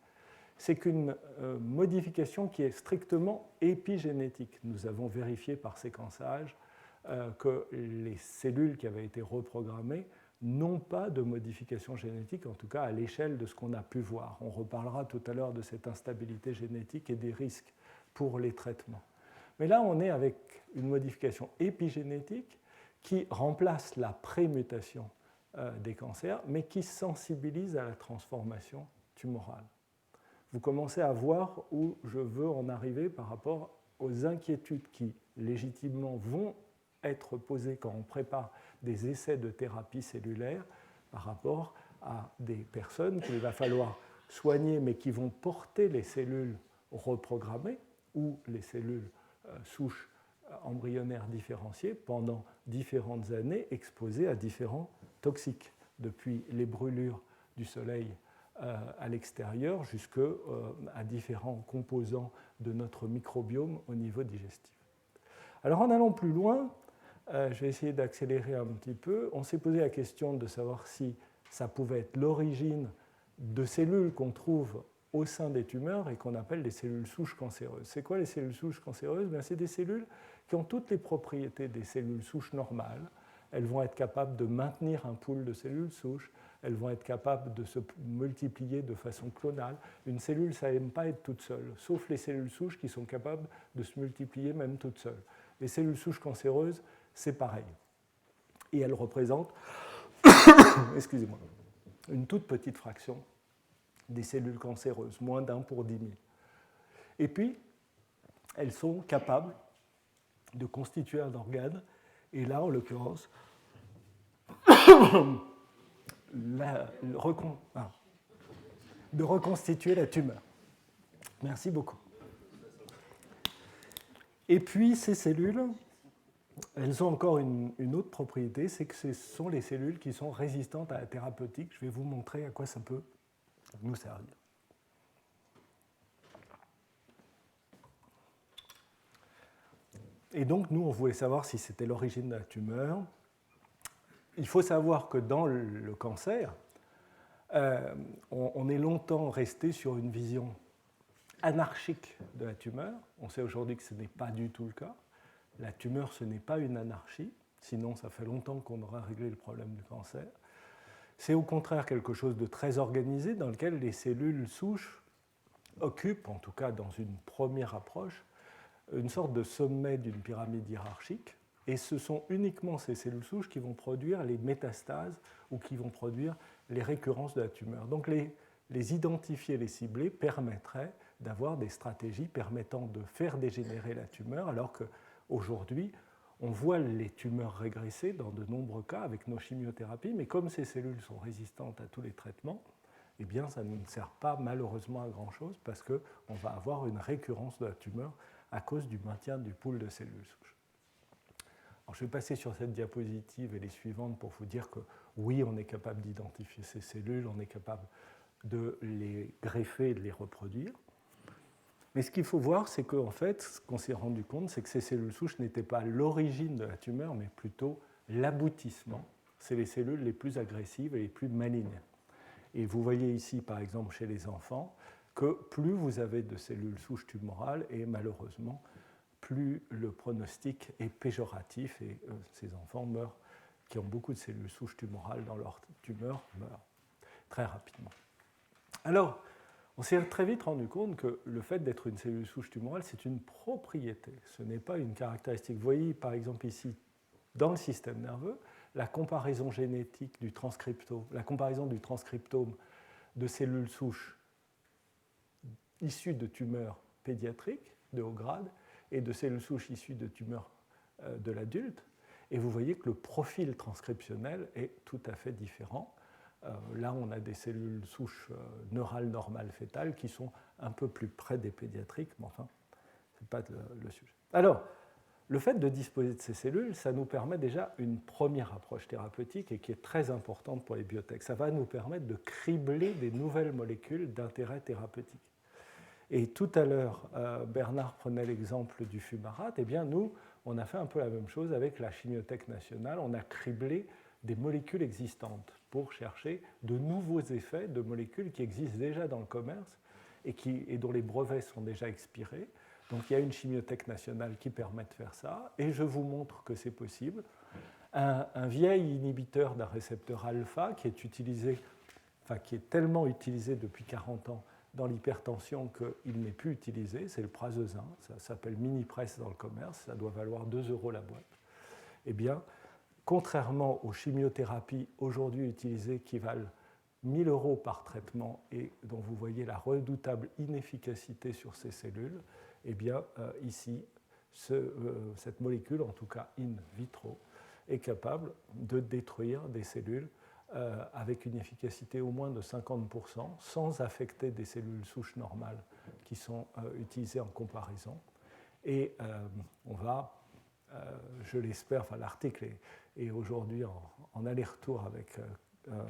c'est qu'une modification qui est strictement épigénétique. Nous avons vérifié par séquençage que les cellules qui avaient été reprogrammées n'ont pas de modification génétique, en tout cas à l'échelle de ce qu'on a pu voir. On reparlera tout à l'heure de cette instabilité génétique et des risques pour les traitements. Mais là, on est avec une modification épigénétique qui remplace la prémutation des cancers, mais qui sensibilise à la transformation tumorale. Vous commencez à voir où je veux en arriver par rapport aux inquiétudes qui, légitimement, vont être posées quand on prépare des essais de thérapie cellulaire par rapport à des personnes qu'il va falloir soigner, mais qui vont porter les cellules reprogrammées ou les cellules souches embryonnaires différenciées pendant différentes années exposées à différents toxiques, depuis les brûlures du soleil à l'extérieur jusqu'à différents composants de notre microbiome au niveau digestif. Alors en allant plus loin, je vais essayer d'accélérer un petit peu, on s'est posé la question de savoir si ça pouvait être l'origine de cellules qu'on trouve au sein des tumeurs et qu'on appelle les cellules souches cancéreuses. C'est quoi les cellules souches cancéreuses? C'est des cellules qui ont toutes les propriétés des cellules souches normales. Elles vont être capables de maintenir un pool de cellules souches, elles vont être capables de se multiplier de façon clonale. Une cellule, ça n'aime pas être toute seule, sauf les cellules souches qui sont capables de se multiplier même toutes seules. Les cellules souches cancéreuses, c'est pareil. Et elles représentent, excusez-moi, une toute petite fraction des cellules cancéreuses, moins d'1 pour 10 000. Et puis, elles sont capables de constituer un organe, et là, en l'occurrence, de reconstituer la tumeur. Merci beaucoup. Et puis, ces cellules, elles ont encore une autre propriété, c'est que ce sont les cellules qui sont résistantes à la thérapeutique. Je vais vous montrer à quoi ça peut nous servir. Et donc, nous, on voulait savoir si c'était l'origine de la tumeur. Il faut savoir que dans le cancer, on est longtemps resté sur une vision anarchique de la tumeur. On sait aujourd'hui que ce n'est pas du tout le cas. La tumeur, ce n'est pas une anarchie, sinon ça fait longtemps qu'on aura réglé le problème du cancer. C'est au contraire quelque chose de très organisé dans lequel les cellules souches occupent, en tout cas dans une première approche, une sorte de sommet d'une pyramide hiérarchique. Et ce sont uniquement ces cellules souches qui vont produire les métastases ou qui vont produire les récurrences de la tumeur. Donc les identifier, les cibler permettrait d'avoir des stratégies permettant de faire dégénérer la tumeur, alors qu'aujourd'hui, on voit les tumeurs régresser dans de nombreux cas avec nos chimiothérapies, mais comme ces cellules sont résistantes à tous les traitements, eh bien, ça ne sert pas malheureusement à grand-chose parce qu'on va avoir une récurrence de la tumeur à cause du maintien du pool de cellules souches. Alors, je vais passer sur cette diapositive et les suivantes pour vous dire que oui, on est capable d'identifier ces cellules, on est capable de les greffer et de les reproduire. Mais ce qu'il faut voir, c'est qu'en fait, ce qu'on s'est rendu compte, c'est que ces cellules souches n'étaient pas l'origine de la tumeur, mais plutôt l'aboutissement. C'est les cellules les plus agressives et les plus malignes. Et vous voyez ici, par exemple, chez les enfants, que plus vous avez de cellules souches tumorales, et malheureusement, plus le pronostic est péjoratif, et ces enfants meurent, qui ont beaucoup de cellules souches tumorales dans leur tumeur, meurent très rapidement. Alors, on s'est très vite rendu compte que le fait d'être une cellule souche tumorale, c'est une propriété, ce n'est pas une caractéristique. Vous voyez, par exemple, ici, dans le système nerveux, la comparaison génétique du transcriptome, la comparaison du transcriptome de cellules souches issues de tumeurs pédiatriques de haut grade et de cellules souches issues de tumeurs de l'adulte. Et vous voyez que le profil transcriptionnel est tout à fait différent. Là, on a des cellules souches neurales normales fétales qui sont un peu plus près des pédiatriques, mais enfin, ce n'est pas le sujet. Alors, le fait de disposer de ces cellules, ça nous permet déjà une première approche thérapeutique et qui est très importante pour les biotech. Ça va nous permettre de cribler des nouvelles molécules d'intérêt thérapeutique. Et tout à l'heure, Bernard prenait l'exemple du fumarate. Eh bien, nous, on a fait un peu la même chose avec la Chimiothèque nationale. On a criblé des molécules existantes pour chercher de nouveaux effets de molécules qui existent déjà dans le commerce et dont les brevets sont déjà expirés. Donc il y a une chimiothèque nationale qui permet de faire ça, et je vous montre que c'est possible. Un vieil inhibiteur d'un récepteur alpha qui est tellement utilisé depuis 40 ans dans l'hypertension qu'il n'est plus utilisé, c'est le prazosin, ça s'appelle Minipress dans le commerce, ça doit valoir 2 € la boîte. Eh bien, contrairement aux chimiothérapies aujourd'hui utilisées qui valent 1 000 € par traitement et dont vous voyez la redoutable inefficacité sur ces cellules, eh bien, ici, cette molécule, en tout cas in vitro, est capable de détruire des cellules avec une efficacité au moins de 50%, sans affecter des cellules souches normales qui sont utilisées en comparaison. Et on va, je l'espère, enfin l'article est aujourd'hui en aller-retour avec un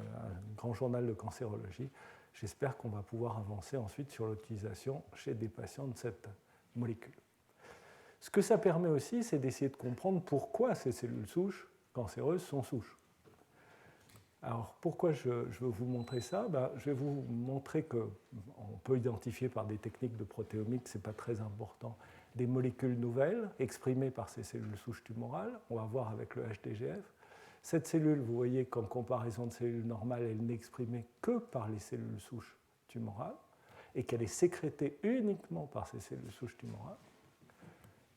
grand journal de cancérologie. J'espère qu'on va pouvoir avancer ensuite sur l'utilisation chez des patients de cette molécule. Ce que ça permet aussi, c'est d'essayer de comprendre pourquoi ces cellules souches cancéreuses sont souches. Alors, pourquoi je veux vous montrer ça ? Je vais vous montrer qu'on peut identifier par des techniques de protéomique, ce n'est pas très important, des molécules nouvelles exprimées par ces cellules souches tumorales. On va voir avec le HDGF. Cette cellule, vous voyez qu'en comparaison de cellules normales, elle n'est exprimée que par les cellules souches tumorales et qu'elle est sécrétée uniquement par ces cellules souches tumorales.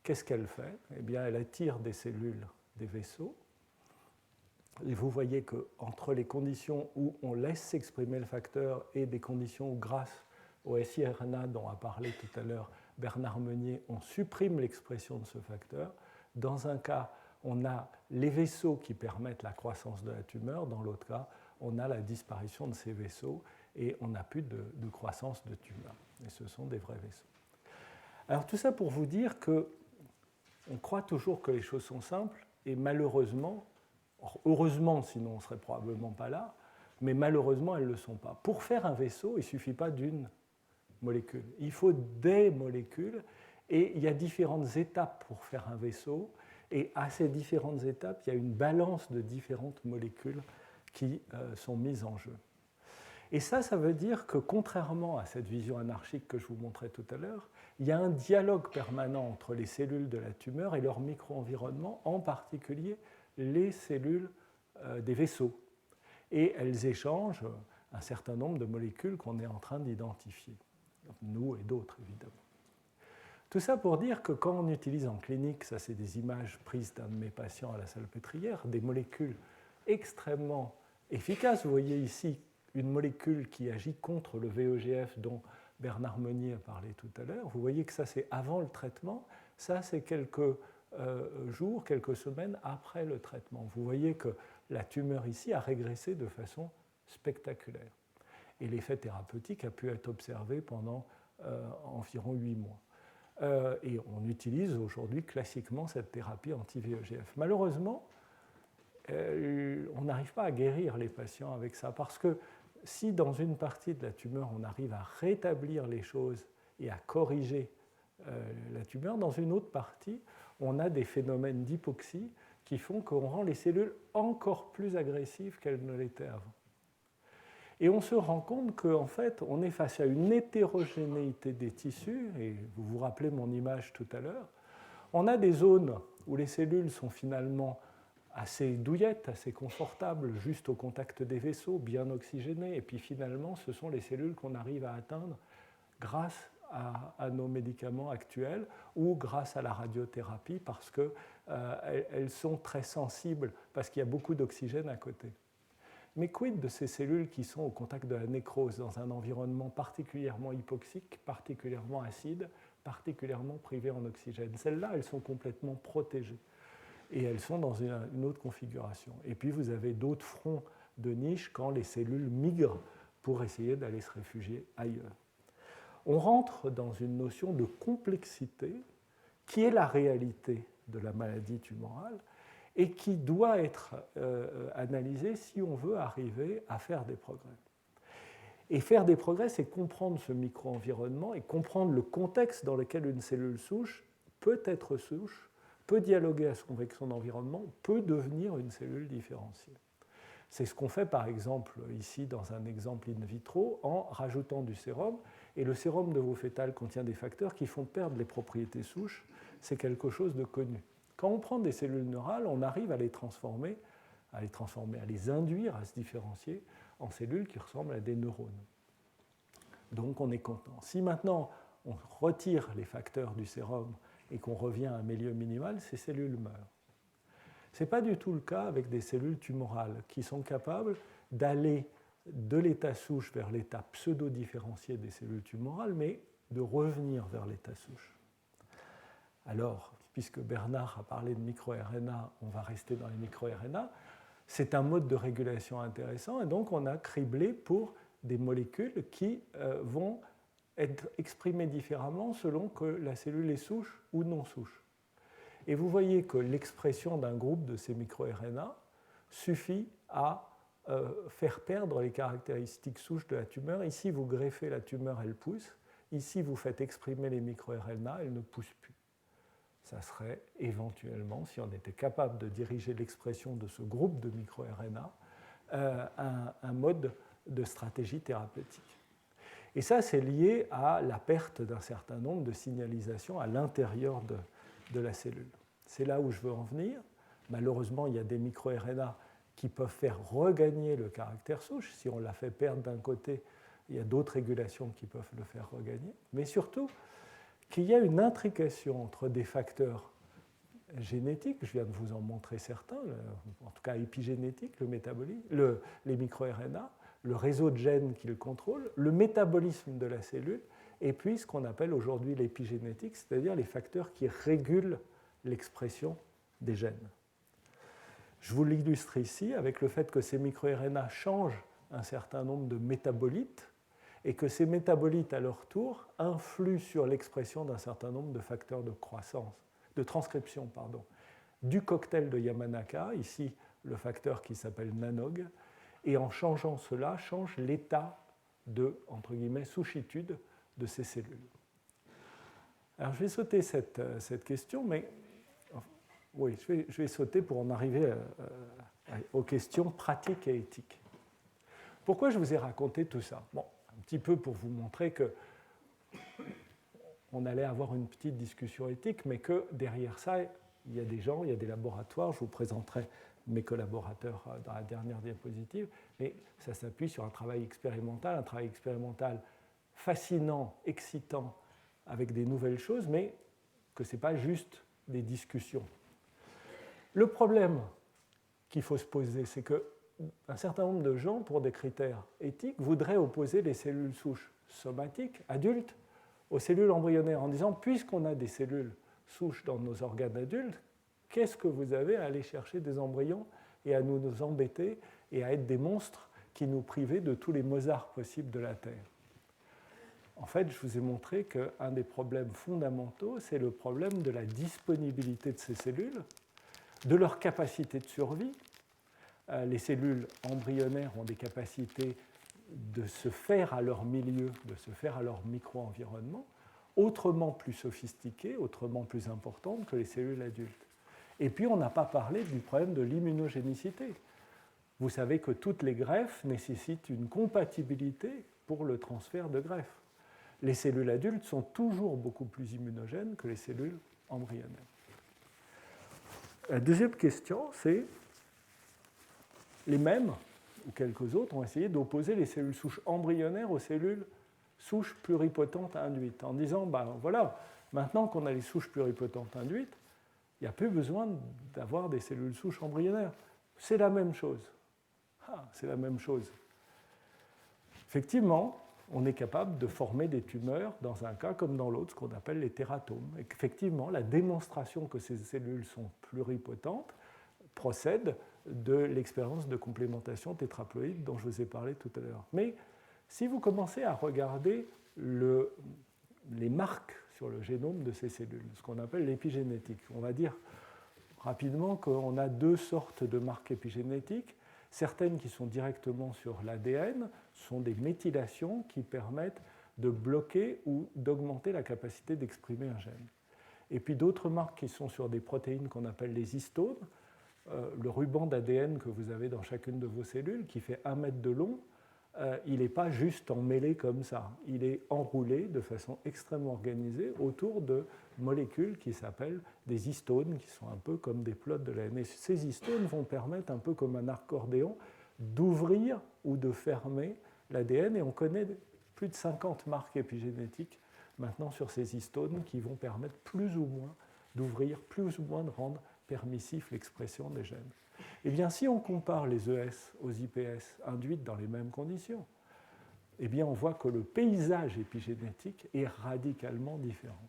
Qu'est-ce qu'elle fait? Eh bien, elle attire des cellules, des vaisseaux. Et vous voyez qu'entre les conditions où on laisse s'exprimer le facteur et des conditions où, grâce au siRNA dont a parlé tout à l'heure Bernard Meunier, on supprime l'expression de ce facteur. Dans un cas, on a les vaisseaux qui permettent la croissance de la tumeur. Dans l'autre cas, on a la disparition de ces vaisseaux et on n'a plus de croissance de tumeur. Et ce sont des vrais vaisseaux. Alors tout ça pour vous dire qu'on croit toujours que les choses sont simples et malheureusement, heureusement sinon on ne serait probablement pas là, mais malheureusement elles ne le sont pas. Pour faire un vaisseau, il ne suffit pas d'une molécule. Il faut des molécules et il y a différentes étapes pour faire un vaisseau. Et à ces différentes étapes, il y a une balance de différentes molécules qui sont mises en jeu. Et ça veut dire que contrairement à cette vision anarchique que je vous montrais tout à l'heure, il y a un dialogue permanent entre les cellules de la tumeur et leur micro-environnement, en particulier les cellules des vaisseaux. Et elles échangent un certain nombre de molécules qu'on est en train d'identifier, nous et d'autres évidemment. Tout ça pour dire que quand on utilise en clinique, ça c'est des images prises d'un de mes patients à la Salpêtrière, des molécules extrêmement efficaces. Vous voyez ici une molécule qui agit contre le VEGF dont Bernard Meunier a parlé tout à l'heure. Vous voyez que ça c'est avant le traitement, ça c'est quelques jours, quelques semaines après le traitement. Vous voyez que la tumeur ici a régressé de façon spectaculaire. Et l'effet thérapeutique a pu être observé pendant environ 8 mois. Et on utilise aujourd'hui classiquement cette thérapie anti-VEGF. Malheureusement, on n'arrive pas à guérir les patients avec ça, parce que si dans une partie de la tumeur, on arrive à rétablir les choses et à corriger la tumeur, dans une autre partie, on a des phénomènes d'hypoxie qui font qu'on rend les cellules encore plus agressives qu'elles ne l'étaient avant. Et on se rend compte qu'en fait, on est face à une hétérogénéité des tissus, et vous vous rappelez mon image tout à l'heure. On a des zones où les cellules sont finalement assez douillettes, assez confortables, juste au contact des vaisseaux, bien oxygénées, et puis finalement, ce sont les cellules qu'on arrive à atteindre grâce à nos médicaments actuels ou grâce à la radiothérapie, parce qu'elles sont très sensibles, parce qu'il y a beaucoup d'oxygène à côté. Mais quid de ces cellules qui sont au contact de la nécrose dans un environnement particulièrement hypoxique, particulièrement acide, particulièrement privé en oxygène? Celles-là, elles sont complètement protégées et elles sont dans une autre configuration. Et puis vous avez d'autres fronts de niche quand les cellules migrent pour essayer d'aller se réfugier ailleurs. On rentre dans une notion de complexité qui est la réalité de la maladie tumorale et qui doit être analysée si on veut arriver à faire des progrès. Et faire des progrès, c'est comprendre ce micro-environnement et comprendre le contexte dans lequel une cellule souche peut être souche, peut dialoguer avec son environnement, peut devenir une cellule différenciée. C'est ce qu'on fait par exemple ici dans un exemple in vitro en rajoutant du sérum. Et le sérum de veau fœtal contient des facteurs qui font perdre les propriétés souches. C'est quelque chose de connu. Quand on prend des cellules neurales, on arrive à les transformer, à les induire à se différencier en cellules qui ressemblent à des neurones. Donc on est content. Si maintenant on retire les facteurs du sérum et qu'on revient à un milieu minimal, ces cellules meurent. Ce n'est pas du tout le cas avec des cellules tumorales qui sont capables d'aller de l'état souche vers l'état pseudo-différencié des cellules tumorales, mais de revenir vers l'état souche. Alors, puisque Bernard a parlé de microRNA, on va rester dans les microRNA. C'est un mode de régulation intéressant, et donc on a criblé pour des molécules qui vont être exprimées différemment selon que la cellule est souche ou non souche. Et vous voyez que l'expression d'un groupe de ces microRNA suffit à faire perdre les caractéristiques souches de la tumeur. Ici, vous greffez la tumeur, elle pousse. Ici, vous faites exprimer les microRNA, elle ne pousse plus. Ça serait éventuellement, si on était capable de diriger l'expression de ce groupe de microRNA, un mode de stratégie thérapeutique. Et ça, c'est lié à la perte d'un certain nombre de signalisations à l'intérieur de la cellule. C'est là où je veux en venir. Malheureusement, il y a des microRNA qui peuvent faire regagner le caractère souche. Si on l'a fait perdre d'un côté, il y a d'autres régulations qui peuvent le faire regagner. Mais surtout, qu'il y a une intrication entre des facteurs génétiques, je viens de vous en montrer certains, en tout cas épigénétiques, le métabolisme, les microRNA, le réseau de gènes qui le contrôle, le métabolisme de la cellule, et puis ce qu'on appelle aujourd'hui l'épigénétique, c'est-à-dire les facteurs qui régulent l'expression des gènes. Je vous l'illustre ici avec le fait que ces microRNA changent un certain nombre de métabolites et que ces métabolites, à leur tour, influent sur l'expression d'un certain nombre de facteurs de croissance, de transcription, du cocktail de Yamanaka, ici le facteur qui s'appelle NANOG, et en changeant cela, change l'état de, entre guillemets, souchitude de ces cellules. Alors je vais sauter cette question, mais oui, je vais sauter pour en arriver aux questions pratiques et éthiques. Pourquoi je vous ai raconté tout ça? Bon, un petit peu pour vous montrer que on allait avoir une petite discussion éthique, mais que derrière ça, il y a des gens, il y a des laboratoires. Je vous présenterai mes collaborateurs dans la dernière diapositive, mais ça s'appuie sur un travail expérimental fascinant, excitant, avec des nouvelles choses, mais que ce n'est pas juste des discussions. Le problème qu'il faut se poser, c'est qu'un certain nombre de gens, pour des critères éthiques, voudraient opposer les cellules souches somatiques, adultes, aux cellules embryonnaires, en disant, puisqu'on a des cellules souches dans nos organes adultes, qu'est-ce que vous avez à aller chercher des embryons et à nous embêter et à être des monstres qui nous privaient de tous les Mozart possibles de la Terre? En fait, je vous ai montré qu'un des problèmes fondamentaux, c'est le problème de la disponibilité de ces cellules, de leur capacité de survie. Les cellules embryonnaires ont des capacités de se faire à leur milieu, de se faire à leur micro-environnement, autrement plus sophistiquées, autrement plus importantes que les cellules adultes. Et puis, on n'a pas parlé du problème de l'immunogénicité. Vous savez que toutes les greffes nécessitent une compatibilité pour le transfert de greffes. Les cellules adultes sont toujours beaucoup plus immunogènes que les cellules embryonnaires. La deuxième question, c'est les mêmes, ou quelques autres, ont essayé d'opposer les cellules souches embryonnaires aux cellules souches pluripotentes induites, en disant, voilà, maintenant qu'on a les souches pluripotentes induites, il n'y a plus besoin d'avoir des cellules souches embryonnaires. C'est la même chose. C'est la même chose. Effectivement, on est capable de former des tumeurs dans un cas comme dans l'autre, ce qu'on appelle les tératomes. Et effectivement, la démonstration que ces cellules sont pluripotentes procède de l'expérience de complémentation tétraploïde dont je vous ai parlé tout à l'heure. Mais si vous commencez à regarder les marques sur le génome de ces cellules, ce qu'on appelle l'épigénétique, on va dire rapidement qu'on a deux sortes de marques épigénétiques. Certaines qui sont directement sur l'ADN sont des méthylations qui permettent de bloquer ou d'augmenter la capacité d'exprimer un gène. Et puis d'autres marques qui sont sur des protéines qu'on appelle les histones. Le ruban d'ADN que vous avez dans chacune de vos cellules, qui fait 1 mètre de long, il n'est pas juste emmêlé comme ça. Il est enroulé de façon extrêmement organisée autour de molécules qui s'appellent des histones, qui sont un peu comme des plots de l'ADN. Et ces histones vont permettre, un peu comme un accordéon, d'ouvrir ou de fermer l'ADN. Et on connaît plus de 50 marques épigénétiques maintenant sur ces histones qui vont permettre plus ou moins d'ouvrir, plus ou moins de rendre permissif l'expression des gènes. Eh bien, si on compare les ES aux IPS induites dans les mêmes conditions, eh bien, on voit que le paysage épigénétique est radicalement différent.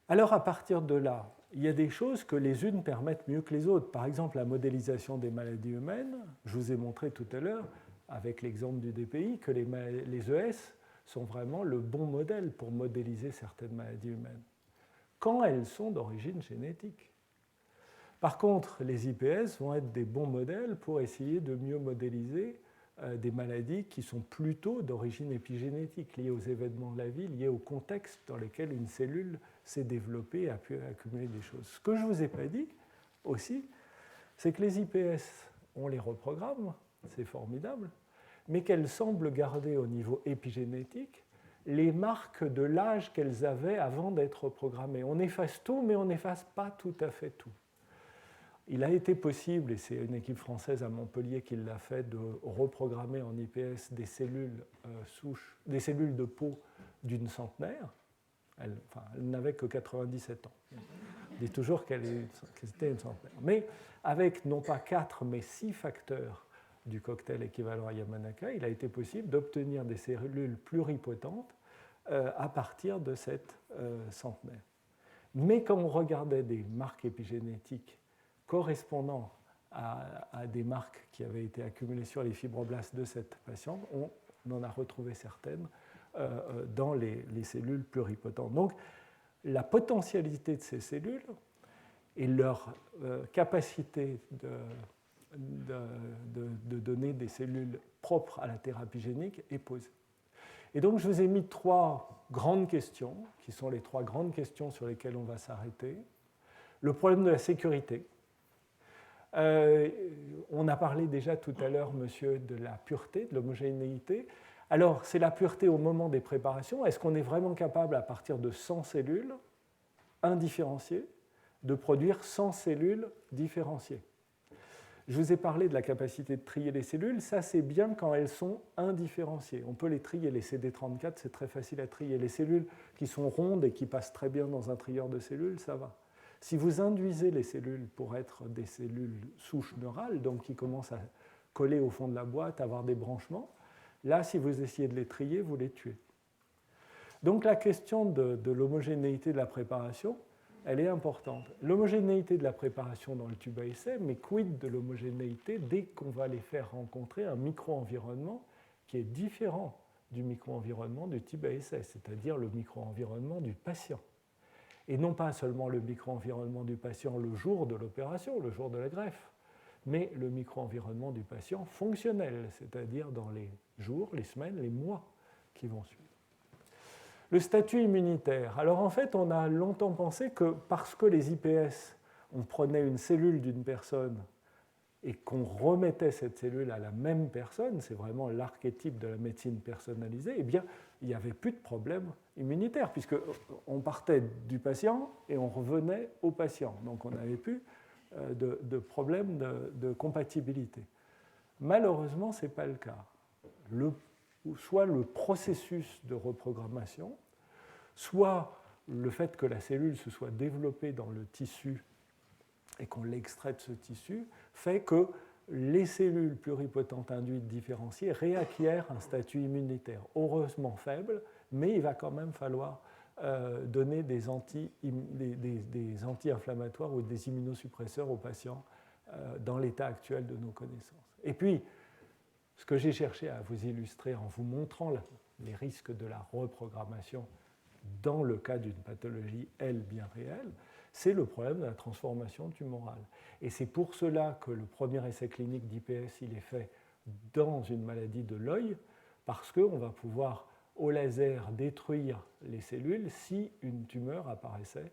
Alors, à partir de là, il y a des choses que les unes permettent mieux que les autres. Par exemple, la modélisation des maladies humaines. Je vous ai montré tout à l'heure, avec l'exemple du DPI, que les ES sont vraiment le bon modèle pour modéliser certaines maladies humaines, quand elles sont d'origine génétique. Par contre, les IPS vont être des bons modèles pour essayer de mieux modéliser des maladies qui sont plutôt d'origine épigénétique, liées aux événements de la vie, liées au contexte dans lequel une cellule s'est développée et a pu accumuler des choses. Ce que je ne vous ai pas dit aussi, c'est que les IPS, on les reprogramme, c'est formidable, mais qu'elles semblent garder au niveau épigénétique les marques de l'âge qu'elles avaient avant d'être reprogrammées. On efface tout, mais on n'efface pas tout à fait tout. Il a été possible, et c'est une équipe française à Montpellier qui l'a fait, de reprogrammer en IPS des cellules souches, des cellules de peau d'une centenaire. Elle n'avait que 97 ans. On dit toujours qu'elle était une centenaire. Mais avec non pas 4, mais 6 facteurs du cocktail équivalent à Yamanaka, il a été possible d'obtenir des cellules pluripotentes à partir de cette centenaire. Mais quand on regardait des marques épigénétiques correspondant à des marques qui avaient été accumulées sur les fibroblastes de cette patiente, on en a retrouvé certaines dans les cellules pluripotentes. Donc, la potentialité de ces cellules et leur capacité de donner des cellules propres à la thérapie génique est posée. Et donc, je vous ai mis 3 grandes questions, qui sont les 3 grandes questions sur lesquelles on va s'arrêter. Le problème de la sécurité. On a parlé déjà tout à l'heure, monsieur, de la pureté, de l'homogénéité. Alors, c'est la pureté au moment des préparations. Est-ce qu'on est vraiment capable, à partir de 100 cellules indifférenciées, de produire 100 cellules différenciées? Je vous ai parlé de la capacité de trier les cellules. Ça, c'est bien quand elles sont indifférenciées. On peut les trier. Les CD34, c'est très facile à trier. Les cellules qui sont rondes et qui passent très bien dans un trieur de cellules, ça va. Si vous induisez les cellules pour être des cellules souches neurales, donc qui commencent à coller au fond de la boîte, avoir des branchements, là, si vous essayez de les trier, vous les tuez. Donc la question de l'homogénéité de la préparation, elle est importante. L'homogénéité de la préparation dans le tube à essai, mais quid de l'homogénéité dès qu'on va les faire rencontrer un micro-environnement qui est différent du micro-environnement du tube à essai, c'est-à-dire le micro-environnement du patient. Et non pas seulement le micro-environnement du patient le jour de l'opération, le jour de la greffe, mais le micro-environnement du patient fonctionnel, c'est-à-dire dans les jours, les semaines, les mois qui vont suivre. Le statut immunitaire. Alors en fait, on a longtemps pensé que parce que les IPS, on prenait une cellule d'une personne et qu'on remettait cette cellule à la même personne, c'est vraiment l'archétype de la médecine personnalisée, eh bien, il n'y avait plus de problème immunitaire, puisqu'on partait du patient et on revenait au patient. Donc on n'avait plus de problème de compatibilité. Malheureusement, ce n'est pas le cas. Soit le processus de reprogrammation, soit le fait que la cellule se soit développée dans le tissu et qu'on l'extrait de ce tissu, fait que les cellules pluripotentes induites différenciées réacquièrent un statut immunitaire, heureusement faible, mais il va quand même falloir donner des anti-inflammatoires ou des immunosuppresseurs aux patients dans l'état actuel de nos connaissances. Et puis, ce que j'ai cherché à vous illustrer en vous montrant les risques de la reprogrammation dans le cas d'une pathologie, elle, bien réelle, c'est le problème de la transformation tumorale. Et c'est pour cela que le premier essai clinique d'IPS, il est fait dans une maladie de l'œil, parce qu'on va pouvoir, au laser, détruire les cellules si une tumeur apparaissait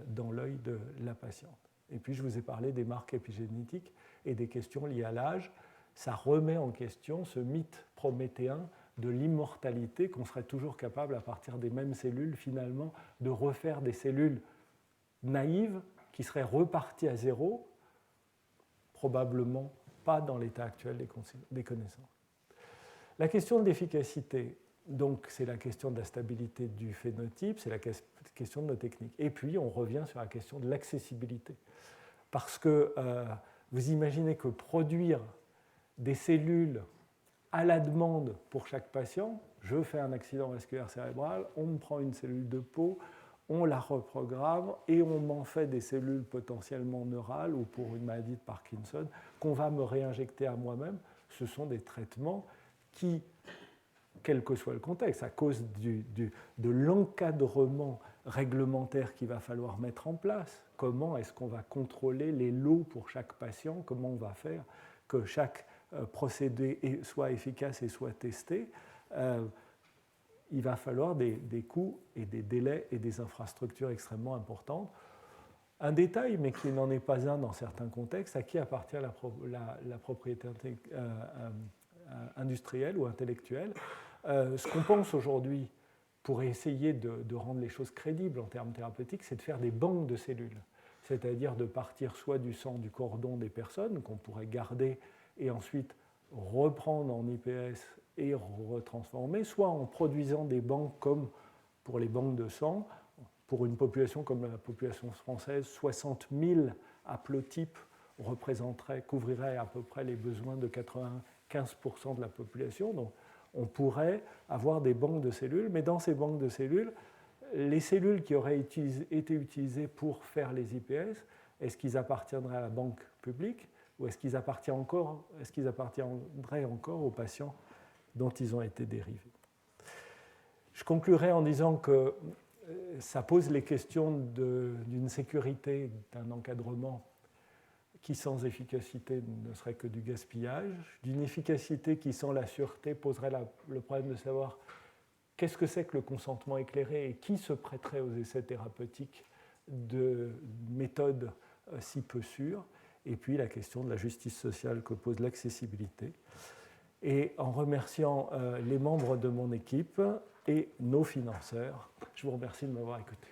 dans l'œil de la patiente. Et puis, je vous ai parlé des marques épigénétiques et des questions liées à l'âge. Ça remet en question ce mythe prométhéen de l'immortalité, qu'on serait toujours capable, à partir des mêmes cellules, finalement, de refaire des cellules naïves qui seraient reparties à zéro, probablement pas dans l'état actuel des connaissances. La question de l'efficacité, donc, c'est la question de la stabilité du phénotype, c'est la question de nos techniques. Et puis, on revient sur la question de l'accessibilité. Parce que vous imaginez que produire des cellules à la demande pour chaque patient, je fais un accident vasculaire cérébral, on me prend une cellule de peau, on la reprogramme et on m'en fait des cellules potentiellement neurales ou pour une maladie de Parkinson qu'on va me réinjecter à moi-même. Ce sont des traitements qui, quel que soit le contexte, à cause de l'encadrement réglementaire qu'il va falloir mettre en place, comment est-ce qu'on va contrôler les lots pour chaque patient, comment on va faire que chaque procédé soit efficace et soit testé, il va falloir des coûts et des délais et des infrastructures extrêmement importantes. Un détail, mais qui n'en est pas un dans certains contextes, à qui appartient la propriété industrielle ou intellectuelle. Ce qu'on pense aujourd'hui pour essayer de rendre les choses crédibles en termes thérapeutiques, c'est de faire des banques de cellules, c'est-à-dire de partir soit du sang du cordon des personnes qu'on pourrait garder et ensuite reprendre en IPS et retransformer, soit en produisant des banques comme pour les banques de sang. Pour une population comme la population française, 60 000 haplotypes couvriraient à peu près les besoins de 95% de la population. Donc, on pourrait avoir des banques de cellules, mais dans ces banques de cellules, les cellules qui auraient été utilisées pour faire les IPS, est-ce qu'ils appartiendraient à la banque publique ou est-ce qu'ils appartiendraient encore aux patients dont ils ont été dérivés? Je conclurai en disant que ça pose les questions d'une sécurité, d'un encadrement qui sans efficacité ne serait que du gaspillage, d'une efficacité qui sans la sûreté poserait le problème de savoir qu'est-ce que c'est que le consentement éclairé et qui se prêterait aux essais thérapeutiques de méthodes si peu sûres, et puis la question de la justice sociale que pose l'accessibilité. Et en remerciant les membres de mon équipe et nos financeurs, je vous remercie de m'avoir écouté.